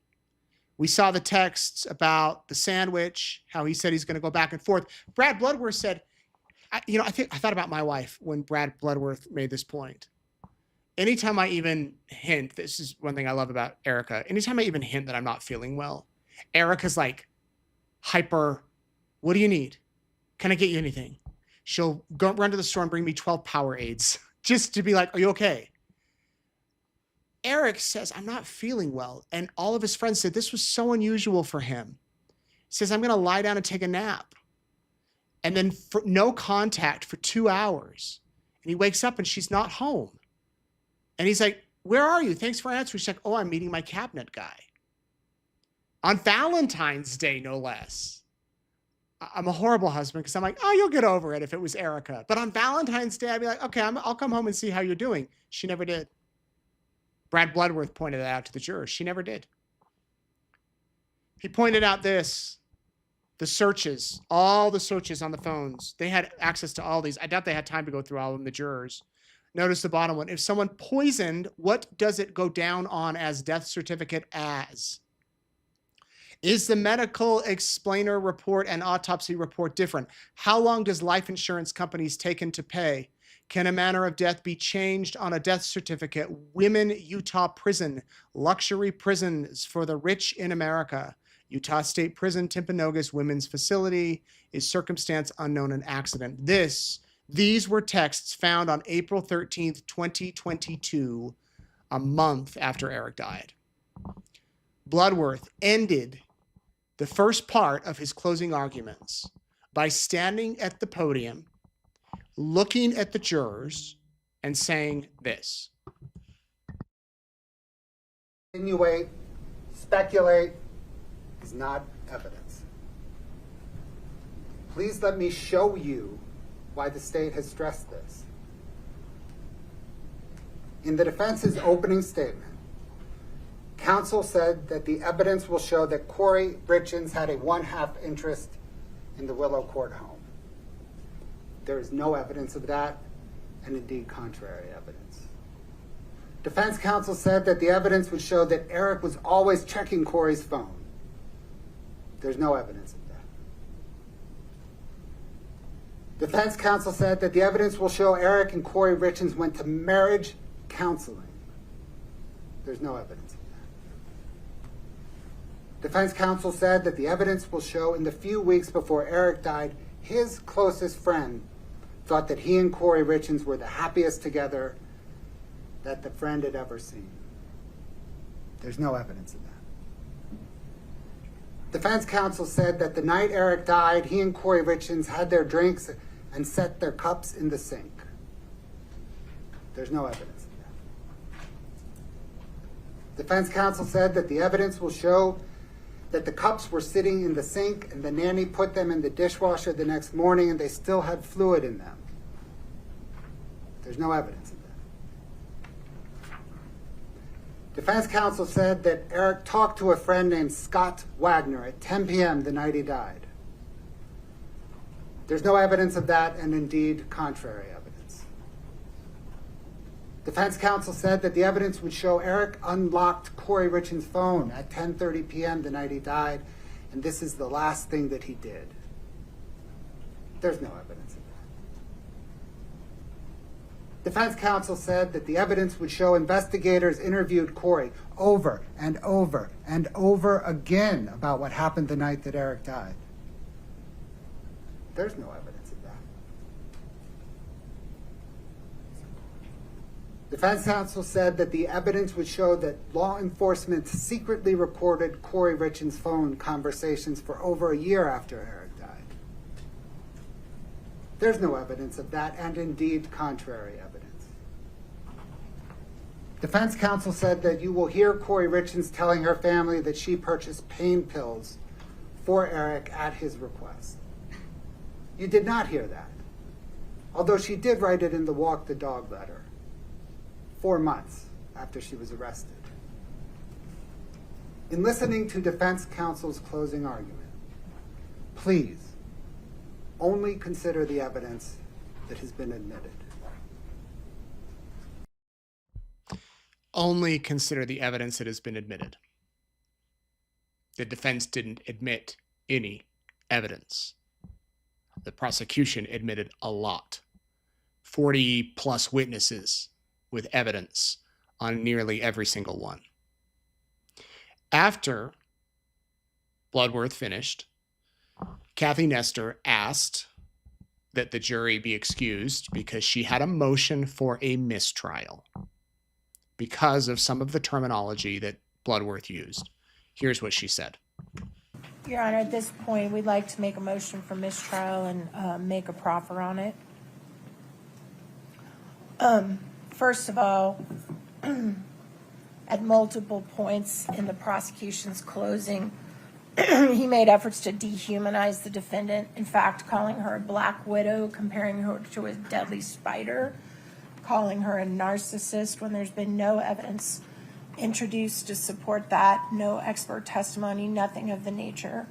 S1: We saw the texts about the sandwich, how he said he's going to go back and forth. Brad Bloodworth said, I thought about my wife when Brad Bloodworth made this point. Anytime I even hint, this is one thing I love about Erica. Anytime I even hint that I'm not feeling well, Erica's like hyper, what do you need? Can I get you anything? She'll go run to the store and bring me 12 Powerades just to be like, are you okay? Eric says, I'm not feeling well. And all of his friends said this was so unusual for him. He says, I'm going to lie down and take a nap. And then for no contact for 2 hours. And he wakes up and she's not home. And he's like, where are you? Thanks for answering. She's like, oh, I'm meeting my cabinet guy. On Valentine's Day, no less. I'm a horrible husband because I'm like, oh, you'll get over it if it was Erica. But on Valentine's Day, I'd be like, okay, I'll come home and see how you're doing. She never did. Brad Bloodworth pointed that out to the jurors. She never did. He pointed out this, the searches, all the searches on the phones. They had access to all these. I doubt they had time to go through all of them, the jurors. Notice the bottom one. If someone poisoned, what does it go down on as death certificate as? Is the medical explainer report and autopsy report different? How long does life insurance companies take to pay? Can a manner of death be changed on a death certificate? Women, Utah prison, luxury prisons for the rich in America. Utah State Prison, Timpanogos Women's Facility, is circumstance unknown, an accident. These were texts found on April 13th, 2022, a month after Eric died. Bloodworth ended the first part of his closing arguments by standing at the podium, looking at the jurors and saying this.
S4: Insinuate, speculate is not evidence. Please let me show you why the state has stressed this. In the defense's opening statement, counsel said that the evidence will show that Kouri Richins had a 1/2 interest in the Willow Court home. There is no evidence of that, and indeed contrary evidence. Defense counsel said that the evidence would show that Eric was always checking Kouri's phone. There's no evidence of that. Defense counsel said that the evidence will show Eric and Kouri Richins went to marriage counseling. There's no evidence of that. Defense counsel said that the evidence will show in the few weeks before Eric died, his closest friend thought that he and Kouri Richins were the happiest together that the friend had ever seen. There's no evidence of that. Defense counsel said that the night Eric died, he and Kouri Richins had their drinks and set their cups in the sink. There's no evidence of that. Defense counsel said that the evidence will show that the cups were sitting in the sink and the nanny put them in the dishwasher the next morning and they still had fluid in them. There's no evidence of that. Defense counsel said that Eric talked to a friend named Scott Wagner at 10 p.m. the night he died. There's no evidence of that, and indeed contrary evidence. Defense counsel said that the evidence would show Eric unlocked Kouri Richins' phone at 10:30 p.m. the night he died, and this is the last thing that he did. There's no evidence of that. Defense counsel said that the evidence would show investigators interviewed Kouri over and over and over again about what happened the night that Eric died. There's no evidence of that. Defense counsel said that the evidence would show that law enforcement secretly recorded Kouri Richins' phone conversations for over a year after Eric died. There's no evidence of that, and indeed contrary evidence. Defense counsel said that you will hear Kouri Richins telling her family that she purchased pain pills for Eric at his request. You did not hear that, although she did write it in the Walk the Dog letter 4 months after she was arrested. In listening to defense counsel's closing argument, please only consider the evidence that has been admitted.
S1: Only consider the evidence that has been admitted. The defense didn't admit any evidence. The prosecution admitted a lot. 40 plus witnesses with evidence on nearly every single one. After Bloodworth finished, Kathy Nestor asked that the jury be excused because she had a motion for a mistrial because of some of the terminology that Bloodworth used. Here's what she said.
S7: Your Honor, at this point, we'd like to make a motion for mistrial and make a proffer on it. First of all, at multiple points in the prosecution's closing, he made efforts to dehumanize the defendant, in fact, calling her a black widow, comparing her to a deadly spider, calling her a narcissist when there's been no evidence introduced to support that, no expert testimony, nothing of the nature.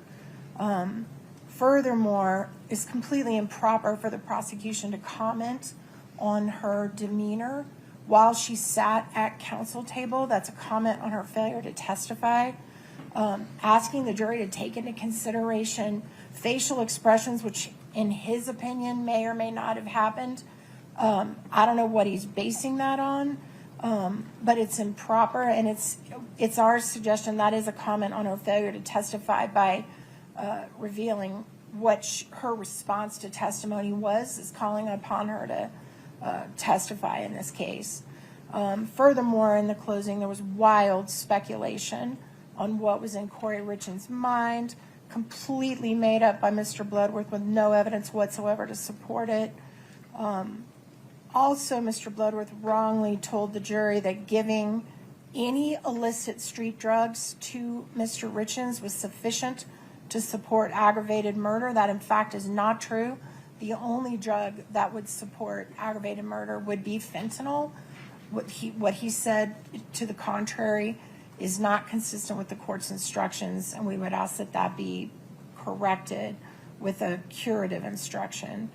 S7: Furthermore, it's completely improper for the prosecution to comment on her demeanor while she sat at counsel table. That's a comment on her failure to testify. Asking the jury to take into consideration facial expressions, which in his opinion may or may not have happened. I don't know what he's basing that on. But it's improper, and it's our suggestion that is a comment on her failure to testify by revealing what her response to testimony was, is calling upon her to testify in this case. Furthermore, in the closing, there was wild speculation on what was in Kouri Richins' mind, completely made up by Mr. Bloodworth with no evidence whatsoever to support it. Also, Mr. Bloodworth wrongly told the jury that giving any illicit street drugs to Mr. Richins was sufficient to support aggravated murder. That, in fact, is not true. The only drug that would support aggravated murder would be fentanyl. What he said to the contrary is not consistent with the court's instructions, and we would ask that that be corrected with a curative instruction.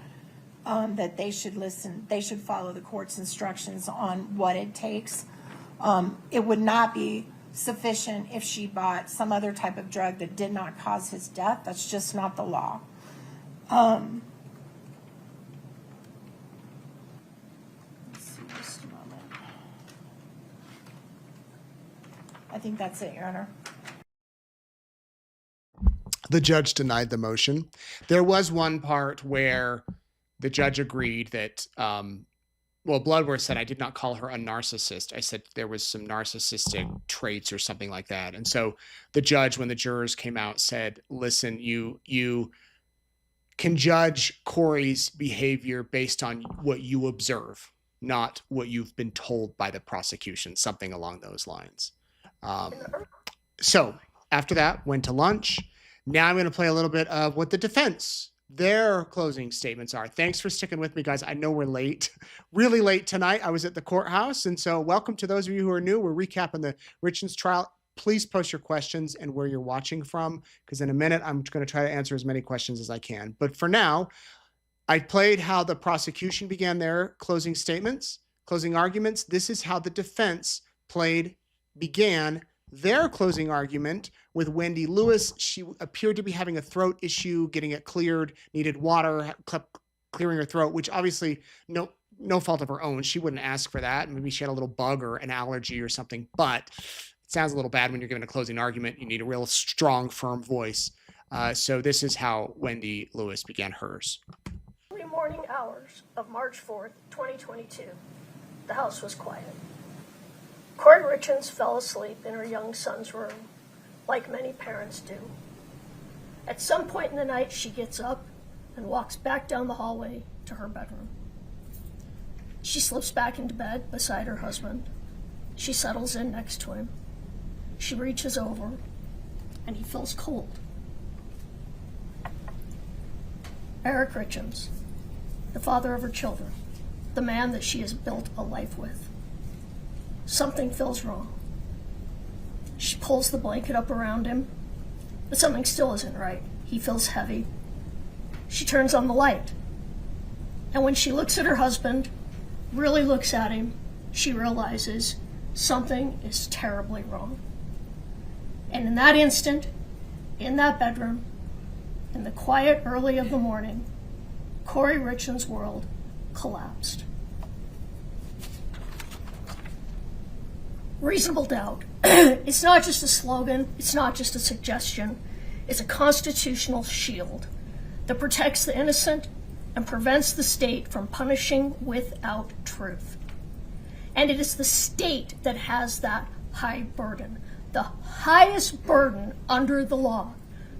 S7: That they should follow the court's instructions on what it takes. It would not be sufficient if she bought some other type of drug that did not cause his death. That's just not the law. Let's see, just a moment. I think that's it, Your Honor.
S1: The judge denied the motion. There was one part where the judge agreed that, Bloodworth said, I did not call her a narcissist. I said there was some narcissistic traits or something like that. And so the judge, when the jurors came out, said, listen, you can judge Kouri's behavior based on what you observe, not what you've been told by the prosecution, something along those lines. So after that, went to lunch. Now I'm going to play a little bit of what the defense, their closing statements are. Thanks for sticking with me, guys. I know we're late, really late tonight. I was at the courthouse. And so welcome to those of you who are new. We're recapping the Richins trial. Please post your questions and where you're watching from, because in a minute, I'm going to try to answer as many questions as I can. But for now, I played how the prosecution began their closing statements, closing arguments. This is how the defense began their closing argument with Wendy Lewis. She appeared to be having a throat issue, getting it cleared, needed water, clearing her throat, which obviously no fault of her own. She wouldn't ask for that. Maybe she had a little bug or an allergy or something, but it sounds a little bad when you're giving a closing argument. You need a real strong, firm voice. So this is how Wendy Lewis began hers.
S8: Early morning hours of March 4th, 2022, the house was quiet. Kouri Richins fell asleep in her young son's room, like many parents do. At some point in the night, she gets up and walks back down the hallway to her bedroom. She slips back into bed beside her husband. She settles in next to him. She reaches over, and he feels cold. Eric Richins, the father of her children, the man that she has built a life with. Something feels wrong. She pulls the blanket up around him, but something still isn't right. He feels heavy. She turns on the light. And when she looks at her husband, really looks at him, she realizes something is terribly wrong. And in that instant, in that bedroom, in the quiet early of the morning, Kouri Richins' world collapsed. Reasonable doubt. It's not just a slogan, it's not just a suggestion, it's a constitutional shield that protects the innocent and prevents the state from punishing without truth. And it is the state that has that high burden, the highest burden under the law,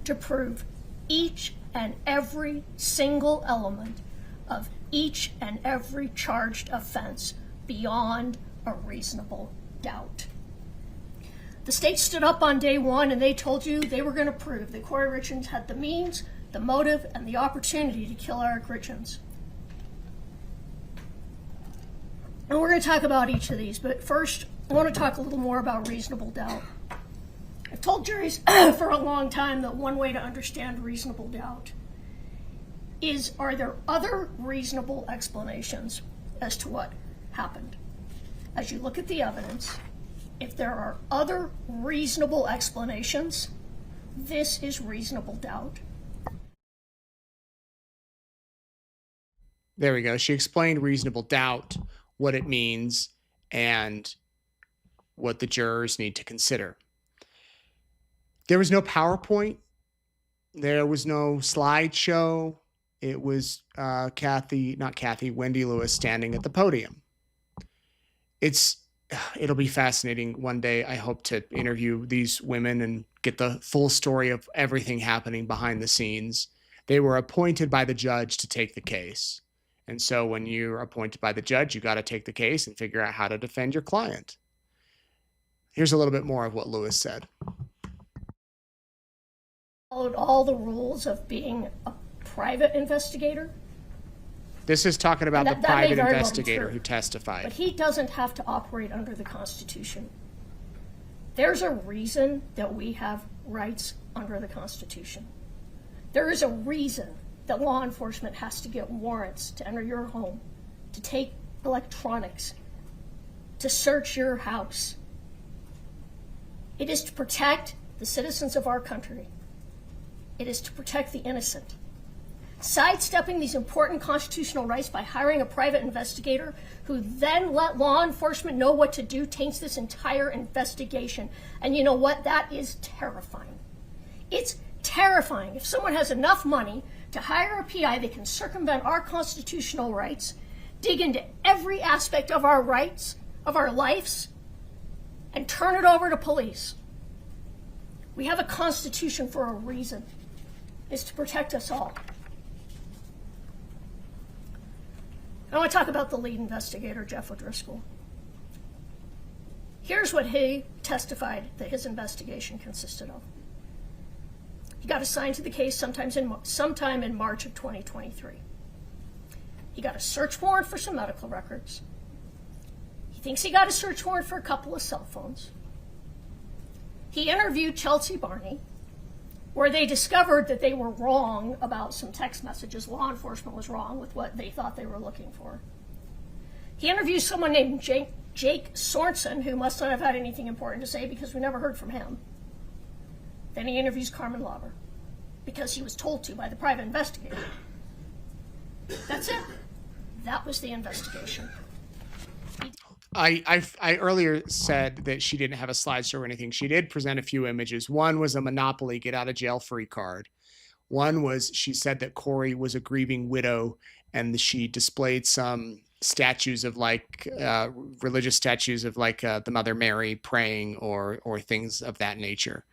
S8: to prove each and every single element of each and every charged offense beyond a reasonable doubt. The state stood up on day one and they told you they were going to prove that Kouri Richins had the means, the motive, and the opportunity to kill Eric Richins. And we're going to talk about each of these, but first I want to talk a little more about reasonable doubt. I've told juries for a long time that one way to understand reasonable doubt is, are there other reasonable explanations as to what happened? As you look at the evidence, if there are other reasonable explanations, this is reasonable doubt.
S1: There we go. She explained reasonable doubt, what it means, and what the jurors need to consider. There was no PowerPoint. There was no slideshow. It was Wendy Lewis standing at the podium. It'll be fascinating one day. I hope to interview these women and get the full story of everything happening behind the scenes. They were appointed by the judge to take the case. And so when you're appointed by the judge, you got to take the case and figure out how to defend your client. Here's a little bit more of what Lewis said.
S8: Followed all the rules of being a private investigator.
S1: This is talking about the private investigator who
S8: But
S1: testified.
S8: he doesn't have to operate under the Constitution. There's a reason that we have rights under the Constitution. There is a reason that law enforcement has to get warrants to enter your home, to take electronics, to search your house. It is to protect the citizens of our country. It is to protect the innocent. Sidestepping these important constitutional rights by hiring a private investigator who then let law enforcement know what to do taints this entire investigation. And you know what? That is terrifying. It's terrifying. If someone has enough money to hire a PI, they can circumvent our constitutional rights, dig into every aspect of our rights, of our lives, and turn it over to police. We have a constitution for a reason. It's to protect us all. I want to talk about the lead investigator, Jeff O'Driscoll. Here's what he testified that his investigation consisted of. He got assigned to the case sometime in March of 2023. He got a search warrant for some medical records. He thinks he got a search warrant for a couple of cell phones. He interviewed Chelsea Barney, where they discovered that they were wrong about some text messages. Law enforcement was wrong with what they thought they were looking for. He interviewed someone named Jake Sorensen, who must not have had anything important to say because we never heard from him. Then he interviews Carmen Lauber because he was told to by the private investigator. That's it. That was the investigation.
S1: I earlier said that she didn't have a slideshow or anything. She did present a few images. One was a Monopoly get out of jail free card. One was she said that Kouri was a grieving widow, and she displayed some statues of like religious statues of like the Mother Mary praying or things of that nature.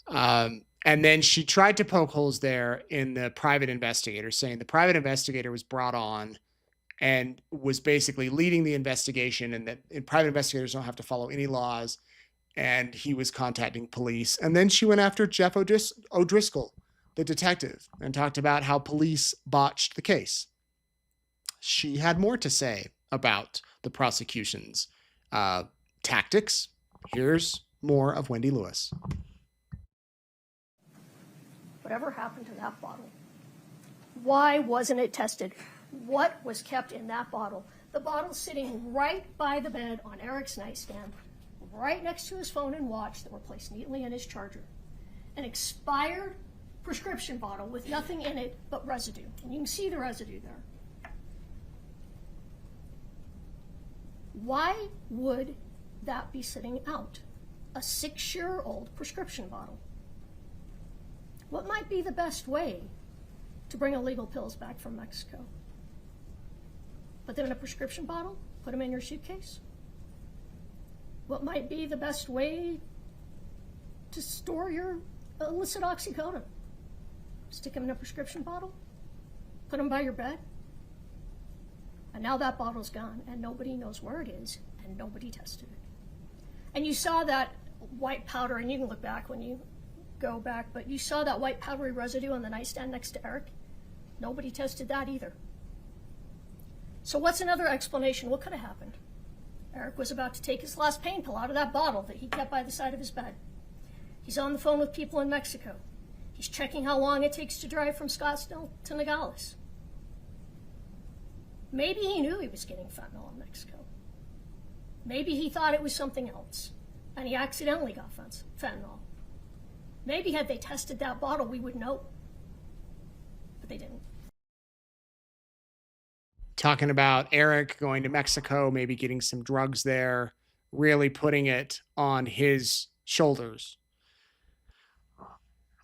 S1: And then she tried to poke holes there in the private investigator, saying the private investigator was brought on and was basically leading the investigation, and that private investigators don't have to follow any laws, and he was contacting police. And then she went after Jeff O'Driscoll, the detective, and talked about how police botched the case. She had more to say about the prosecution's tactics. Here's more of Wendy Lewis.
S8: Whatever happened to that bottle? Why wasn't it tested? What was kept in that bottle? The bottle sitting right by the bed on Eric's nightstand, right next to his phone and watch that were placed neatly in his charger. An expired prescription bottle with nothing in it but residue. And you can see the residue there. Why would that be sitting out? A 6-year-old prescription bottle. What might be the best way to bring illegal pills back from Mexico? Put them in a prescription bottle? Put them in your suitcase? What might be the best way to store your illicit oxycodone? Stick them in a prescription bottle? Put them by your bed? And now that bottle's gone, and nobody knows where it is, and nobody tested it. And you saw that white powder, and you can look back when you go back, but you saw that white powdery residue on the nightstand next to Eric. Nobody tested that either. So what's another explanation? What could have happened? Eric was about to take his last pain pill out of that bottle that he kept by the side of his bed. He's on the phone with people in Mexico. He's checking how long it takes to drive from Scottsdale to Nogales. Maybe he knew he was getting fentanyl in Mexico. Maybe he thought it was something else, and he accidentally got fentanyl. Maybe had they tested that bottle, we would know. But they didn't.
S1: Talking about Eric going to Mexico, maybe getting some drugs there, really putting it on his shoulders.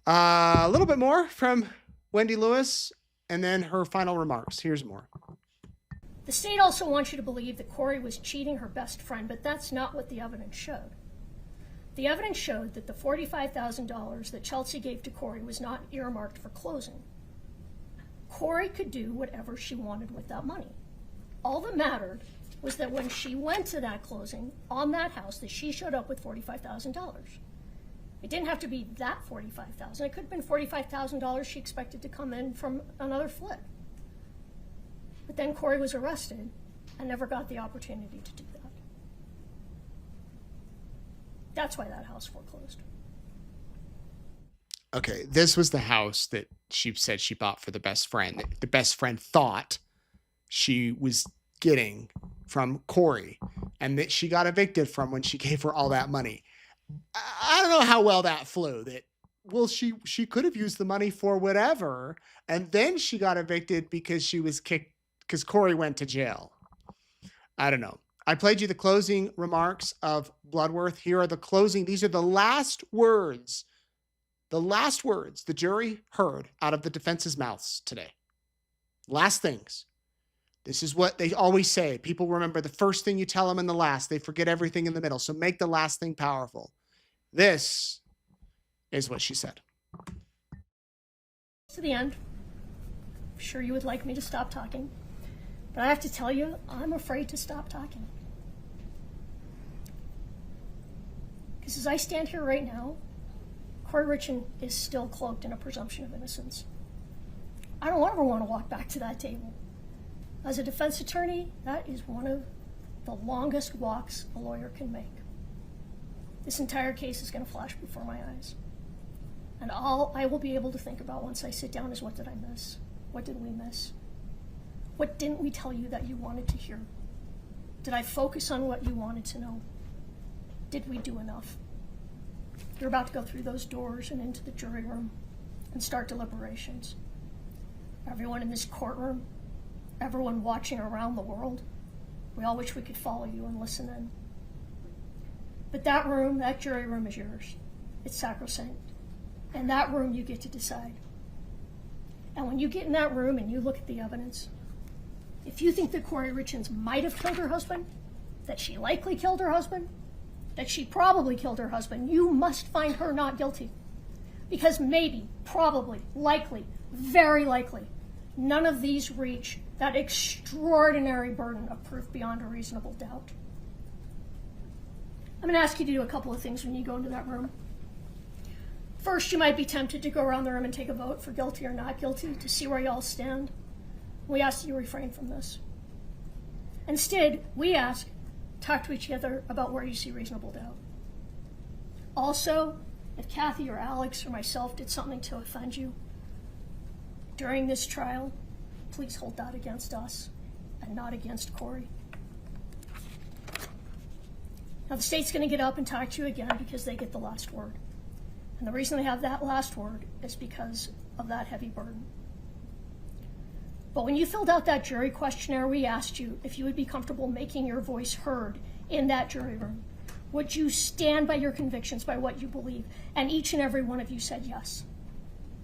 S1: A little bit more from Wendy Lewis, and then her final remarks. Here's more.
S8: The state also wants you to believe that Kouri was cheating her best friend, but that's not what the evidence showed. The evidence showed that the $45,000 that Chelsea gave to Kouri was not earmarked for closing. Kouri could do whatever she wanted with that money. All that mattered was that when she went to that closing on that house, that she showed up with $45,000. It didn't have to be that $45,000. It could have been $45,000 she expected to come in from another flip. But then Kouri was arrested and never got the opportunity to do that. That's why that house foreclosed.
S1: Okay, this was the house that she said she bought for the best friend. The best friend thought she was getting from Kouri, and that she got evicted from when she gave her all that money. I don't know how well that flew. That, well, she could have used the money for whatever, and then she got evicted because she was kicked because Kouri went to jail. I don't know. I played you the closing remarks of Bloodworth. Here are the closing. These are the last words. The last words the jury heard out of the defense's mouths today. Last things. This is what they always say. People remember the first thing you tell them and the last. They forget everything in the middle. So make the last thing powerful. This is what she said.
S8: To the end. I'm sure you would like me to stop talking. But I have to tell you, I'm afraid to stop talking. Because as I stand here right now, Kouri Richins is still cloaked in a presumption of innocence. I don't ever want to walk back to that table. As a defense attorney, that is one of the longest walks a lawyer can make. This entire case is going to flash before my eyes. And all I will be able to think about once I sit down is, what did I miss? What did we miss? What didn't we tell you that you wanted to hear? Did I focus on what you wanted to know? Did we do enough? You're about to go through those doors and into the jury room and start deliberations. Everyone in this courtroom, everyone watching around the world, we all wish we could follow you and listen in. But that room, that jury room is yours. It's sacrosanct. In that room, you get to decide. And when you get in that room and you look at the evidence, if you think that Kouri Richins might have killed her husband, that she likely killed her husband, that she probably killed her husband, you must find her not guilty. Because maybe, probably, likely, very likely, none of these reach that extraordinary burden of proof beyond a reasonable doubt. I'm going to ask you to do a couple of things when you go into that room. First, you might be tempted to go around the room and take a vote for guilty or not guilty to see where you all stand. We ask that you refrain from this. Instead, we ask, talk to each other about where you see reasonable doubt. Also, if Kathy or Alex or myself did something to offend you during this trial, please hold that against us and not against Kouri. Now, the state's going to get up and talk to you again because they get the last word. And the reason they have that last word is because of that heavy burden. But when you filled out that jury questionnaire, we asked you if you would be comfortable making your voice heard in that jury room. Would you stand by your convictions, by what you believe? And each and every one of you said yes.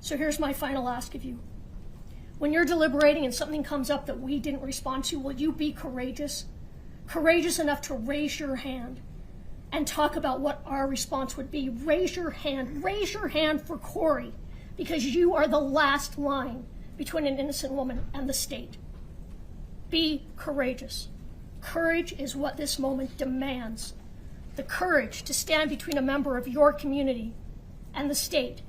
S8: So here's my final ask of you. When you're deliberating and something comes up that we didn't respond to, will you be courageous? Courageous enough to raise your hand and talk about what our response would be. Raise your hand for Kouri, because you are the last line between an innocent woman and the state. Be courageous. Courage is what this moment demands. The courage to stand between a member of your community and the state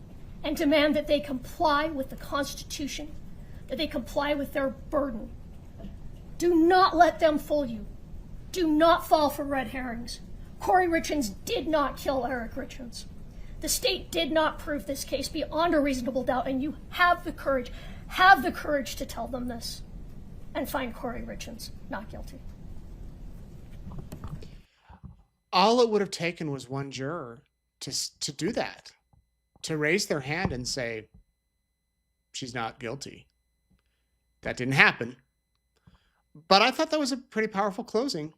S8: and demand that they comply with the Constitution, that they comply with their burden. Do not let them fool you. Do not fall for red herrings. Kouri Richins did not kill Eric Richins. The state did not prove this case beyond a reasonable doubt, and you have the courage to tell them this and find Kouri Richins not guilty.
S1: All it would have taken was one juror to do that, to raise their hand and say, she's not guilty. That didn't happen. But I thought that was a pretty powerful closing.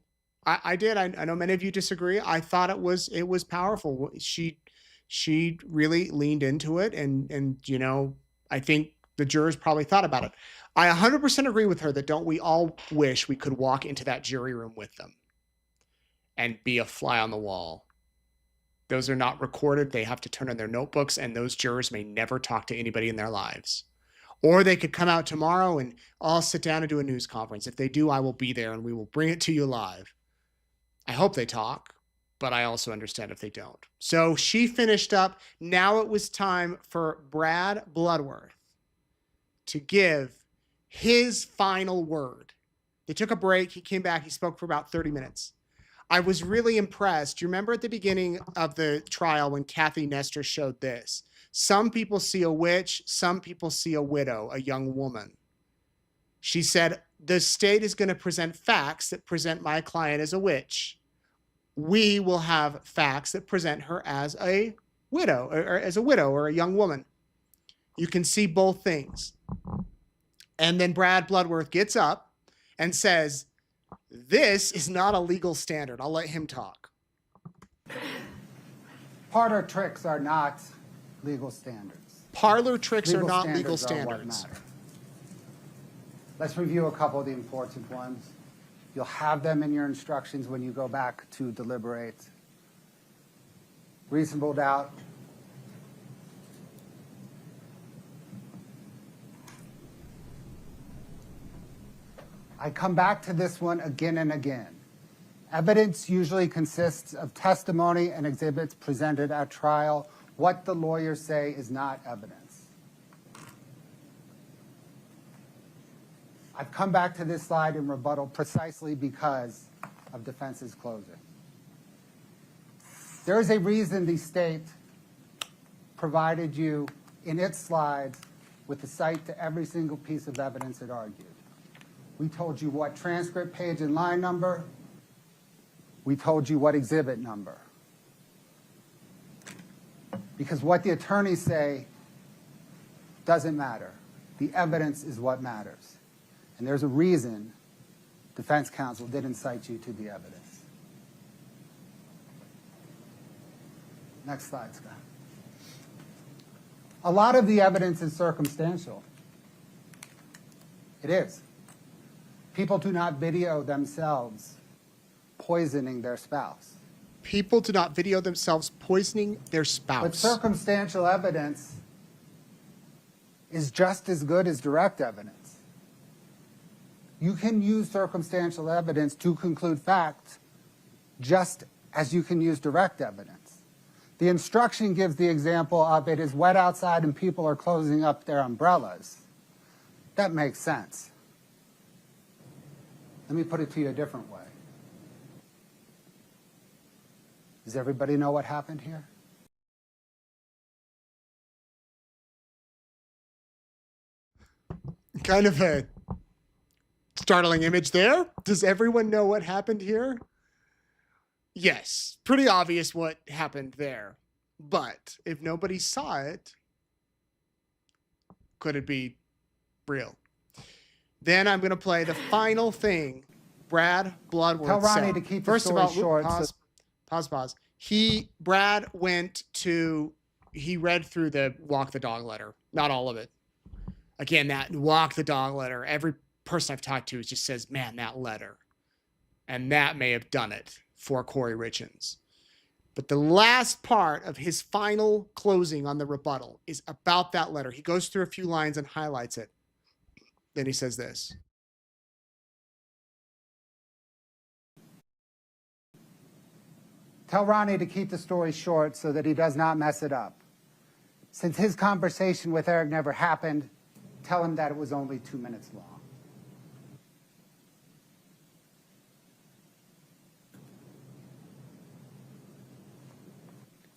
S1: I did. I know many of you disagree. I thought it was powerful. She really leaned into it, and you know, I think the jurors probably thought about it. I 100% agree with her that don't we all wish we could walk into that jury room with them and be a fly on the wall. Those are not recorded. They have to turn in their notebooks, and those jurors may never talk to anybody in their lives. Or they could come out tomorrow and all sit down and do a news conference. If they do, I will be there and we will bring it to you live. I hope they talk, but I also understand if they don't. So she finished up. Now it was time for Brad Bloodworth to give his final word. They took a break. He came back. He spoke for about 30 minutes. I was really impressed. You remember at the beginning of the trial when Kathy Nestor showed this? Some people see a witch. Some people see a widow, a young woman. She said, the state is going to present facts that present my client as a witch. We will have facts that present her as a widow, or a young woman. You can see both things. And then Brad Bloodworth gets up and says, this is not a legal standard. I'll let him talk.
S4: Parlor tricks are not legal standards.
S1: Parlor tricks are not legal standards.
S4: Let's review a couple of the important ones. You'll have them in your instructions when you go back to deliberate. Reasonable doubt. I come back to this one again and again. Evidence usually consists of testimony and exhibits presented at trial. What the lawyers say is not evidence. I've come back to this slide in rebuttal precisely because of defense's closing. There is a reason the state provided you in its slides with the cite to every single piece of evidence it argued. We told you what transcript page and line number. We told you what exhibit number. Because what the attorneys say doesn't matter. The evidence is what matters. And there's a reason defense counsel didn't cite you to the evidence. Next slide, Scott. A lot of the evidence is circumstantial. It is. People do not video themselves poisoning their spouse.
S1: People do not video themselves poisoning their
S4: But
S1: spouse.
S4: circumstantial evidence is just as good as direct evidence. You can use circumstantial evidence to conclude facts just as you can use direct evidence. The instruction gives the example of it is wet outside and people are closing up their umbrellas. That makes sense. Let me put it to you a different way. Does everybody know what happened here?
S1: Kind of a startling image there. Does everyone know what happened here? Yes, pretty obvious what happened there. But if nobody saw it, could it be real? Then I'm going to play the final thing Brad Bloodworth
S4: Tell Ronnie
S1: said.
S4: to keep the
S1: First of
S4: story
S1: all,
S4: short.
S1: pause. Brad he read through the walk the dog letter. Not all of it. Again, that walk the dog letter, every person I've talked to just says, man, that letter. And that may have done it for Kouri Richins. But the last part of his final closing on the rebuttal is about that letter. He goes through a few lines and highlights it. Then he says this.
S4: Tell Ronnie to keep the story short so that he does not mess it up. Since his conversation with Eric never happened, tell him that it was only 2 minutes long.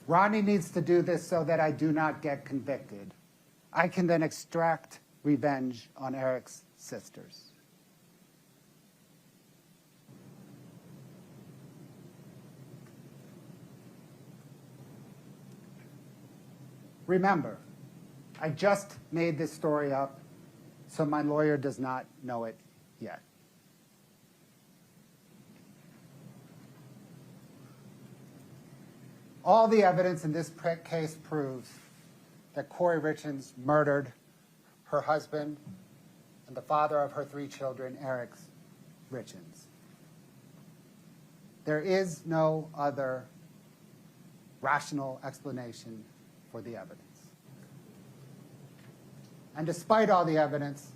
S4: Ronnie needs to do this so that I do not get convicted. I can then extract revenge on Eric's sisters. Remember, I just made this story up, so my lawyer does not know it yet. All the evidence in this case proves that Kouri Richins murdered her husband and the father of her 3 children, Eric Richins. There is no other rational explanation for the evidence. And despite all the evidence,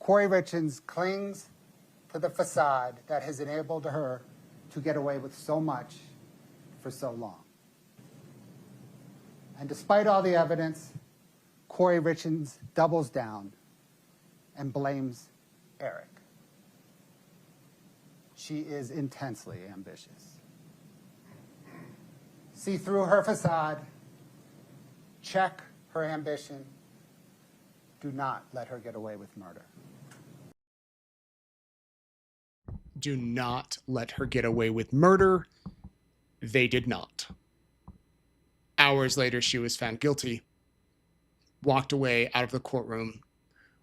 S4: Kouri Richins clings to the facade that has enabled her to get away with so much for so long. And despite all the evidence, Kouri Richins doubles down and blames Eric. She is intensely ambitious. See through her facade, check her ambition. Do not let her get away with murder.
S1: Do not let her get away with murder. They did not. Hours later, she was found guilty, walked away out of the courtroom,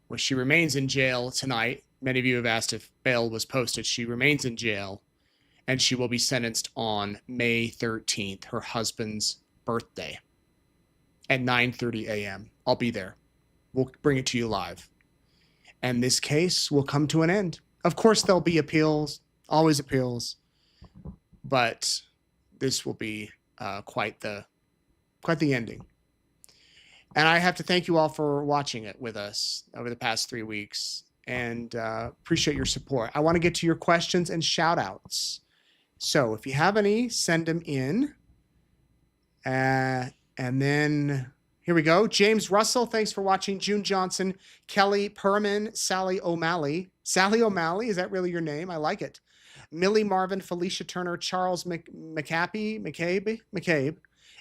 S1: where she remains in jail tonight. Many of you have asked if bail was posted. She remains in jail, and she will be sentenced on May 13th, her husband's birthday, at 9:30 a.m. I'll be there. We'll bring it to you live. And this case will come to an end. Of course, there'll be appeals, always appeals, but this will be quite the ending. And I have to thank you all for watching it with us over the past 3 weeks, and appreciate your support. I want to get to your questions and shout outs. So if you have any, send them in. And then here we go. James Russell, thanks for watching. June Johnson, Kelly Perman, Sally O'Malley. Sally O'Malley, is that really your name? I like it. Millie Marvin, Felicia Turner, Charles McCabe,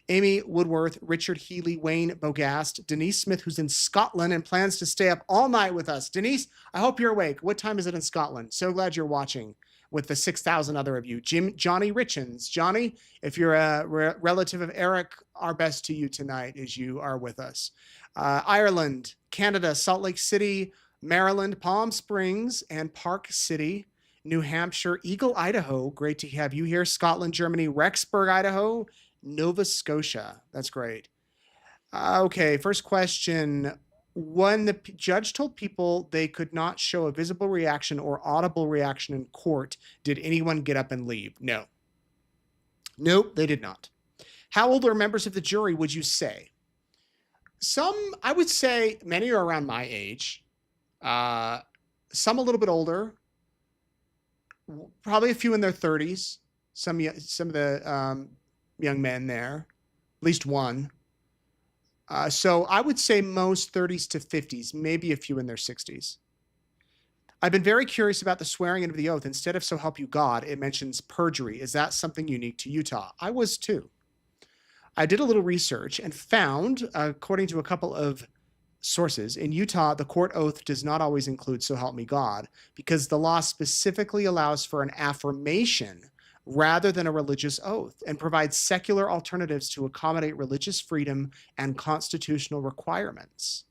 S1: Amy Woodworth, Richard Healy, Wayne Bogast, Denise Smith, who's in Scotland and plans to stay up all night with us. Denise, I hope you're awake. What time is it in Scotland? So glad you're watching. with the 6,000 other of you. Johnny Richins. Johnny, if you're a relative of Eric, our best to you tonight as you are with us. Ireland, Canada, Salt Lake City, Maryland, Palm Springs, and Park City, New Hampshire, Eagle, Idaho. Great to have you here. Scotland, Germany, Rexburg, Idaho, Nova Scotia. That's great. Okay, first question. When the judge told people they could not show a visible reaction or audible reaction in court, did anyone get up and leave? No. Nope, they did not. How old are members of the jury, would you say? Some, I would say many are around my age. Some a little bit older. Probably a few in their 30s. Some of the young men there. At least one. So I would say most 30s to 50s, maybe a few in their 60s. I've been very curious about the swearing in of the oath. Instead of "so help you God," it mentions perjury. Is that something unique to Utah? I was too. I did a little research and found, according to a couple of sources, in Utah, the court oath does not always include "so help me God," because the law specifically allows for an affirmation rather than a religious oath, and provides secular alternatives to accommodate religious freedom and constitutional requirements.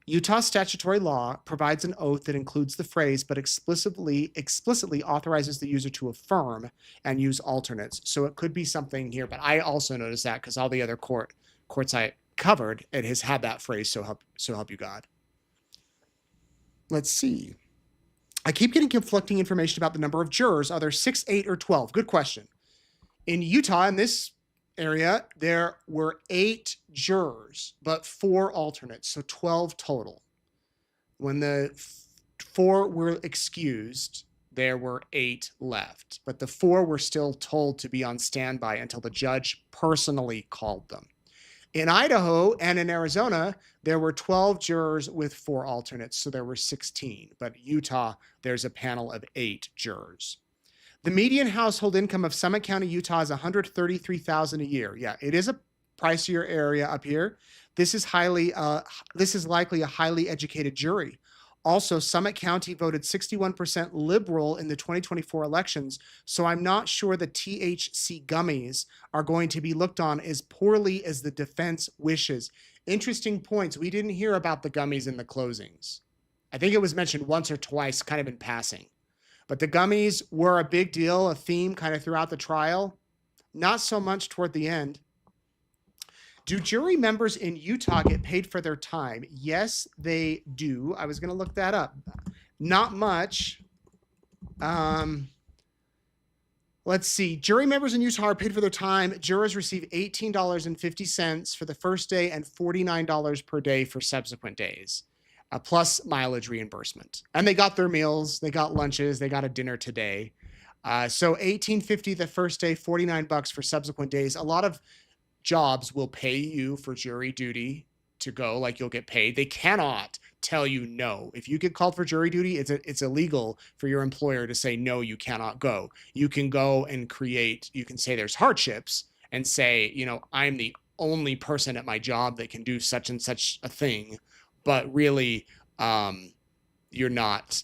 S1: Utah statutory law provides an oath that includes the phrase, but explicitly authorizes the user to affirm and use alternates. So it could be something here, but I also noticed that because all the other courts I covered, it has had that phrase, so help you God. Let's see. I keep getting conflicting information about the number of jurors. Are there 6, 8, or 12? Good question. In Utah, in this area, there were 8 jurors, but 4 alternates, so 12 total. When the 4 were excused, there were 8 left, but the 4 were still told to be on standby until the judge personally called them. In Idaho and in Arizona, there were 12 jurors with 4 alternates, so there were 16. But Utah, there's a panel of 8 jurors. The median household income of Summit County, Utah is $133,000 a year. Yeah, it is a pricier area up here. This is likely a highly educated jury. Also, Summit County voted 61% liberal in the 2024 elections, so I'm not sure the THC gummies are going to be looked on as poorly as the defense wishes. Interesting points. We didn't hear about the gummies in the closings. I think it was mentioned once or twice, kind of in passing. But the gummies were a big deal, a theme kind of throughout the trial. Not so much toward the end. Do jury members in Utah get paid for their time? Yes, they do. I was going to look that up. Not much. Let's see. Jury members in Utah are paid for their time. Jurors receive $18.50 for the first day and $49 per day for subsequent days, plus mileage reimbursement. And they got their meals, they got lunches, they got a dinner today. So $18.50 the first day, $49 for subsequent days. A lot of jobs will pay you for jury duty to go, like you'll get paid. They cannot tell you no. If you get called for jury duty, it's illegal for your employer to say no, you cannot go. You can go and you can say there's hardships and say, I'm the only person at my job that can do such and such a thing, but really you're not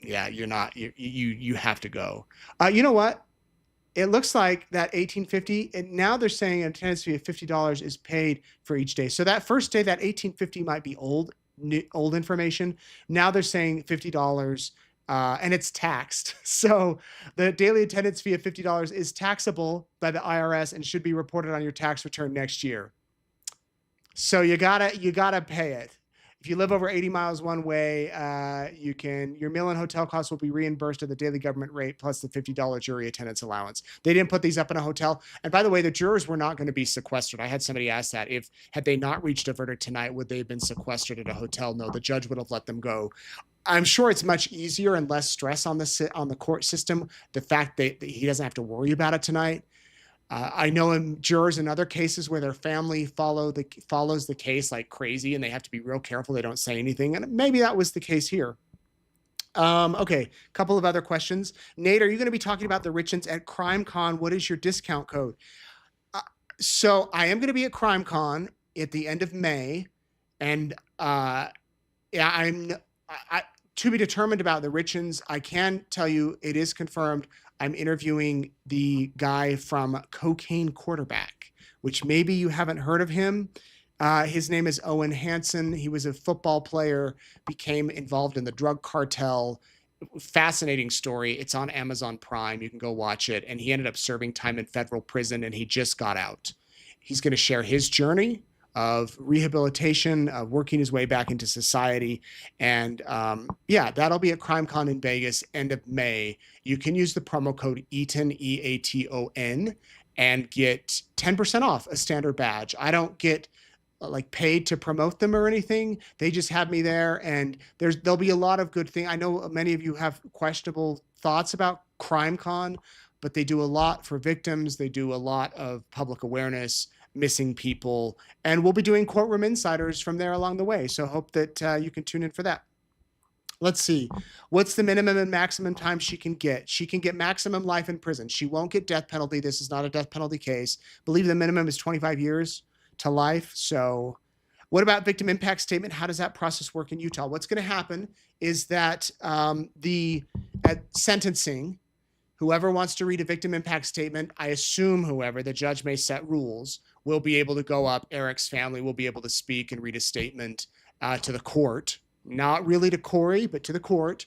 S1: you have to go. You know what? It looks like that $18.50, and now they're saying an attendance fee of $50 is paid for each day. So that first day, that $18.50 might be old information. Now they're saying $50, and it's taxed. So the daily attendance fee of $50 is taxable by the IRS and should be reported on your tax return next year. So you gotta pay it. If you live over 80 miles one way, your meal and hotel costs will be reimbursed at the daily government rate plus the $50 jury attendance allowance. They didn't put these up in a hotel. And by the way, the jurors were not going to be sequestered. I had somebody ask that. Had they not reached a verdict tonight, would they have been sequestered at a hotel? No, the judge would have let them go. I'm sure it's much easier and less stress on the court system, the fact that he doesn't have to worry about it tonight. I know jurors in other cases where their family follows the case like crazy and they have to be real careful they don't say anything. And maybe that was the case here. Okay, a couple of other questions. Nate, are you going to be talking about the Richins at CrimeCon? What is your discount code? So I am going to be at CrimeCon at the end of May. And To be determined about the Richins. I can tell you it is confirmed. I'm interviewing the guy from Cocaine Quarterback, which maybe you haven't heard of him. His name is Owen Hansen. He was a football player, became involved in the drug cartel. Fascinating story. It's on Amazon Prime. You can go watch it. And he ended up serving time in federal prison, and he just got out. He's going to share his journey of rehabilitation, of working his way back into society. And yeah, that'll be at CrimeCon in Vegas, end of May. You can use the promo code Eaton, EATON, and get 10% off a standard badge. I don't get like paid to promote them or anything. They just have me there, and there'll be a lot of good things. I know many of you have questionable thoughts about CrimeCon, but they do a lot for victims. They do a lot of public awareness, missing people, and we'll be doing Courtroom Insiders from there along the way. So hope that you can tune in for that. Let's see. What's the minimum and maximum time she can get? She can get maximum life in prison. She won't get death penalty. This is not a death penalty case. I believe the minimum is 25 years to life. So what about victim impact statement? How does that process work in Utah? What's going to happen is that at sentencing, whoever wants to read a victim impact statement, I assume whoever, the judge may set rules, will be able to go up. Eric's family will be able to speak and read a statement to the court, not really to Kouri, but to the court.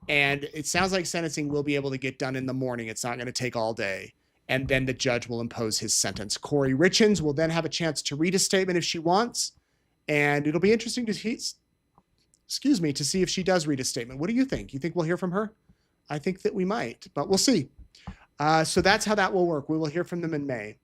S1: And it sounds like sentencing will be able to get done in the morning. It's not going to take all day. And then the judge will impose his sentence. Kouri Richins will then have a chance to read a statement if she wants. And it'll be interesting to see, to see if she does read a statement. What do you think? You think we'll hear from her? I think that we might, but we'll see. So that's how that will work. We will hear from them in May.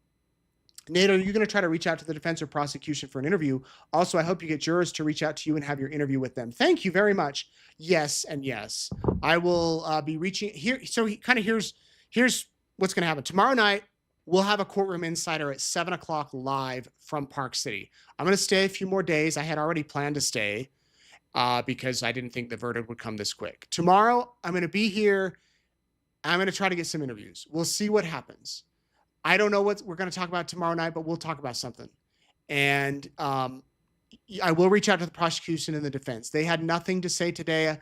S1: Nate, are you going to try to reach out to the defense or prosecution for an interview? Also, I hope you get jurors to reach out to you and have your interview with them. Thank you very much. Yes and yes. I will be reaching here. So here's what's going to happen. Tomorrow night, we'll have a Courtroom Insider at 7 o'clock live from Park City. I'm going to stay a few more days. I had already planned to stay because I didn't think the verdict would come this quick. Tomorrow, I'm going to be here. I'm going to try to get some interviews. We'll see what happens. I don't know what we're going to talk about tomorrow night, but we'll talk about something. And I will reach out to the prosecution and the defense. They had nothing to say today,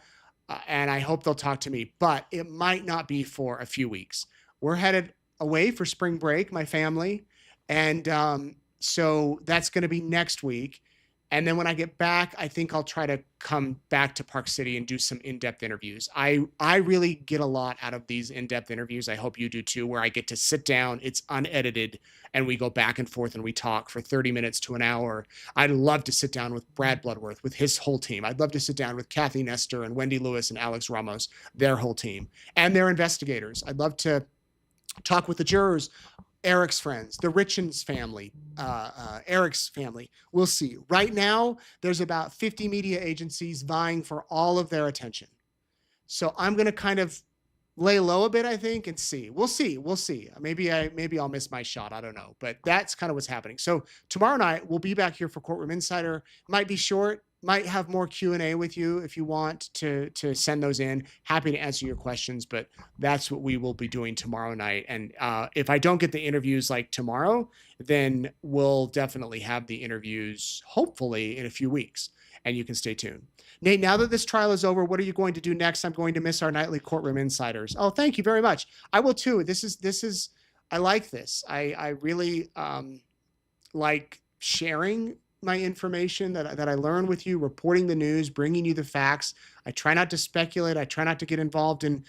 S1: and I hope they'll talk to me. But it might not be for a few weeks. We're headed away for spring break, my family. And so that's going to be next week. And then when I get back, I think I'll try to come back to Park City and do some in-depth interviews. I really get a lot out of these in-depth interviews. I hope you do too, where I get to sit down, it's unedited, and we go back and forth and we talk for 30 minutes to an hour. I'd love to sit down with Brad Bloodworth, with his whole team. I'd love to sit down with Kathy Nestor and Wendy Lewis and Alex Ramos, their whole team, and their investigators. I'd love to talk with the jurors, Eric's friends, the Richins family, Eric's family. We'll see. Right now, there's about 50 media agencies vying for all of their attention. So I'm going to kind of lay low a bit, I think, and see. We'll see. We'll see. Maybe I'll miss my shot. I don't know. But that's kind of what's happening. So tomorrow night, we'll be back here for Courtroom Insider. Might be short. Might have more Q&A with you if you want to send those in. Happy to answer your questions, but that's what we will be doing tomorrow night. And if I don't get the interviews like tomorrow, then we'll definitely have the interviews hopefully in a few weeks, and you can stay tuned. Nate, now that this trial is over, what are you going to do next? I'm going to miss our nightly Courtroom Insiders. Oh, thank you very much. I will too. This is I like this. I really like sharing my information that I learn with you, reporting the news, bringing you the facts. I try not to speculate. I try not to get involved in,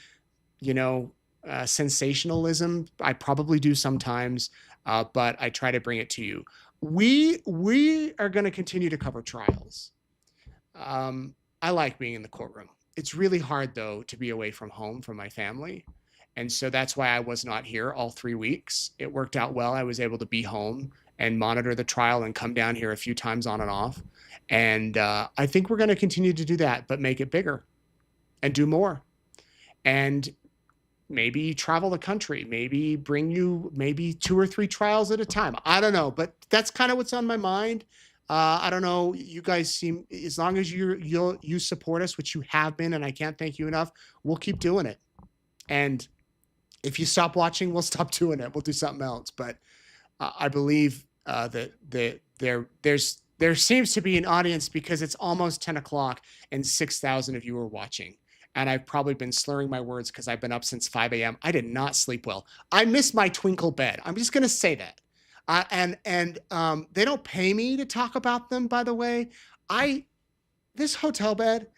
S1: sensationalism. I probably do sometimes, but I try to bring it to you. We are going to continue to cover trials. I like being in the courtroom. It's really hard, though, to be away from home, from my family. And so that's why I was not here all 3 weeks. It worked out well. I was able to be home and monitor the trial and come down here a few times on and off. And I think we're going to continue to do that, but make it bigger and do more. And maybe travel the country, maybe bring you maybe 2 or 3 trials at a time. I don't know, but that's kind of what's on my mind. I don't know. You guys seem, as long as you support us, which you have been, and I can't thank you enough, we'll keep doing it. And if you stop watching, we'll stop doing it. We'll do something else. But I believe that there's There seems to be an audience because it's almost 10 o'clock and 6,000 of you are watching. And I've probably been slurring my words because I've been up since 5 a.m. I did not sleep well. I miss my twinkle bed. I'm just going to say that. They don't pay me to talk about them, by the way. This hotel bed,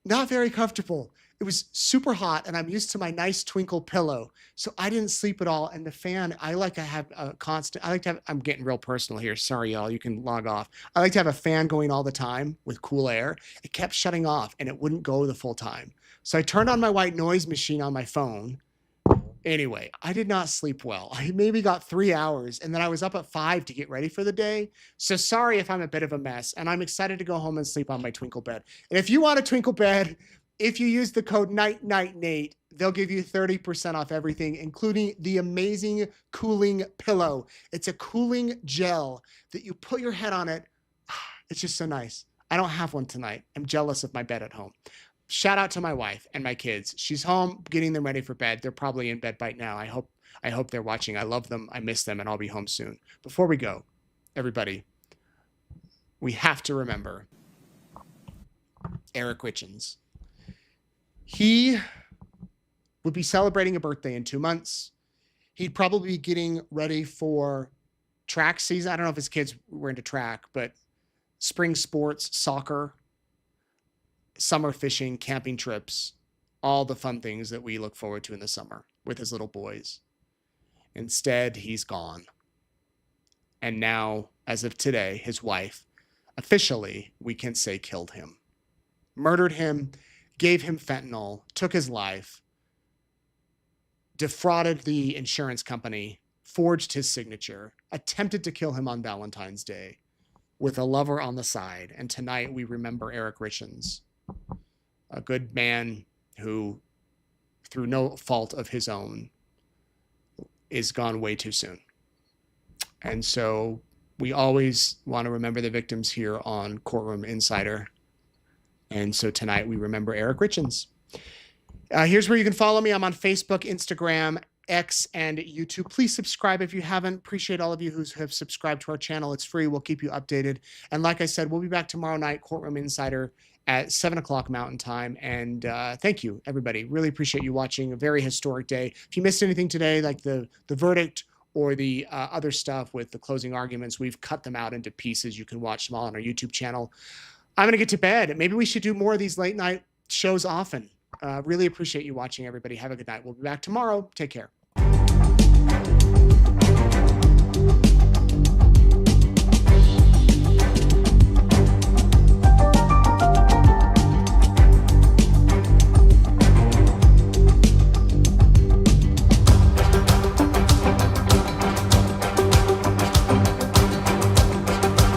S1: not very comfortable. It was super hot, and I'm used to my nice twinkle pillow, so I didn't sleep at all. And the fan, I like to have a constant. I'm getting real personal here. Sorry, y'all. You can log off. I like to have a fan going all the time with cool air. It kept shutting off, and it wouldn't go the full time. So I turned on my white noise machine on my phone. Anyway, I did not sleep well. I maybe got 3 hours, and then I was up at 5 to get ready for the day. So sorry if I'm a bit of a mess, and I'm excited to go home and sleep on my twinkle bed. And if you want a twinkle bed, if you use the code NIGHT, they'll give you 30% off everything, including the amazing cooling pillow. It's a cooling gel that you put your head on it. It's just so nice. I don't have one tonight. I'm jealous of my bed at home. Shout out to my wife and my kids. She's home getting them ready for bed. They're probably in bed by now. I hope they're watching. I love them. I miss them, and I'll be home soon. Before we go, everybody, we have to remember Eric Richins. He would be celebrating a birthday in 2 months. He'd probably be getting ready for track season. I don't know if his kids were into track, but spring sports, soccer, summer fishing, camping trips, all the fun things that we look forward to in the summer with his little boys. Instead, he's gone. And now, as of today, his wife, officially, we can say, killed him. Murdered him, gave him fentanyl, took his life, defrauded the insurance company, forged his signature, attempted to kill him on Valentine's Day with a lover on the side. And tonight we remember Eric Richins, a good man who, through no fault of his own, is gone way too soon. And so we always want to remember the victims here on Courtroom Insider. And so tonight we remember Eric Richins. Here's where you can follow me. I'm on Facebook, Instagram, X, and YouTube. Please subscribe if you haven't. Appreciate all of you who have subscribed to our channel. It's free. We'll keep you updated. And like I said, we'll be back tomorrow night, Courtroom Insider, at 7 o'clock Mountain Time. And thank you, everybody. Really appreciate you watching. A very historic day. If you missed anything today, like the verdict or the other stuff with the closing arguments, we've cut them out into pieces. You can watch them all on our YouTube channel. I'm going to get to bed. Maybe we should do more of these late night shows often. Really appreciate you watching, everybody. Have a good night. We'll be back tomorrow. Take care.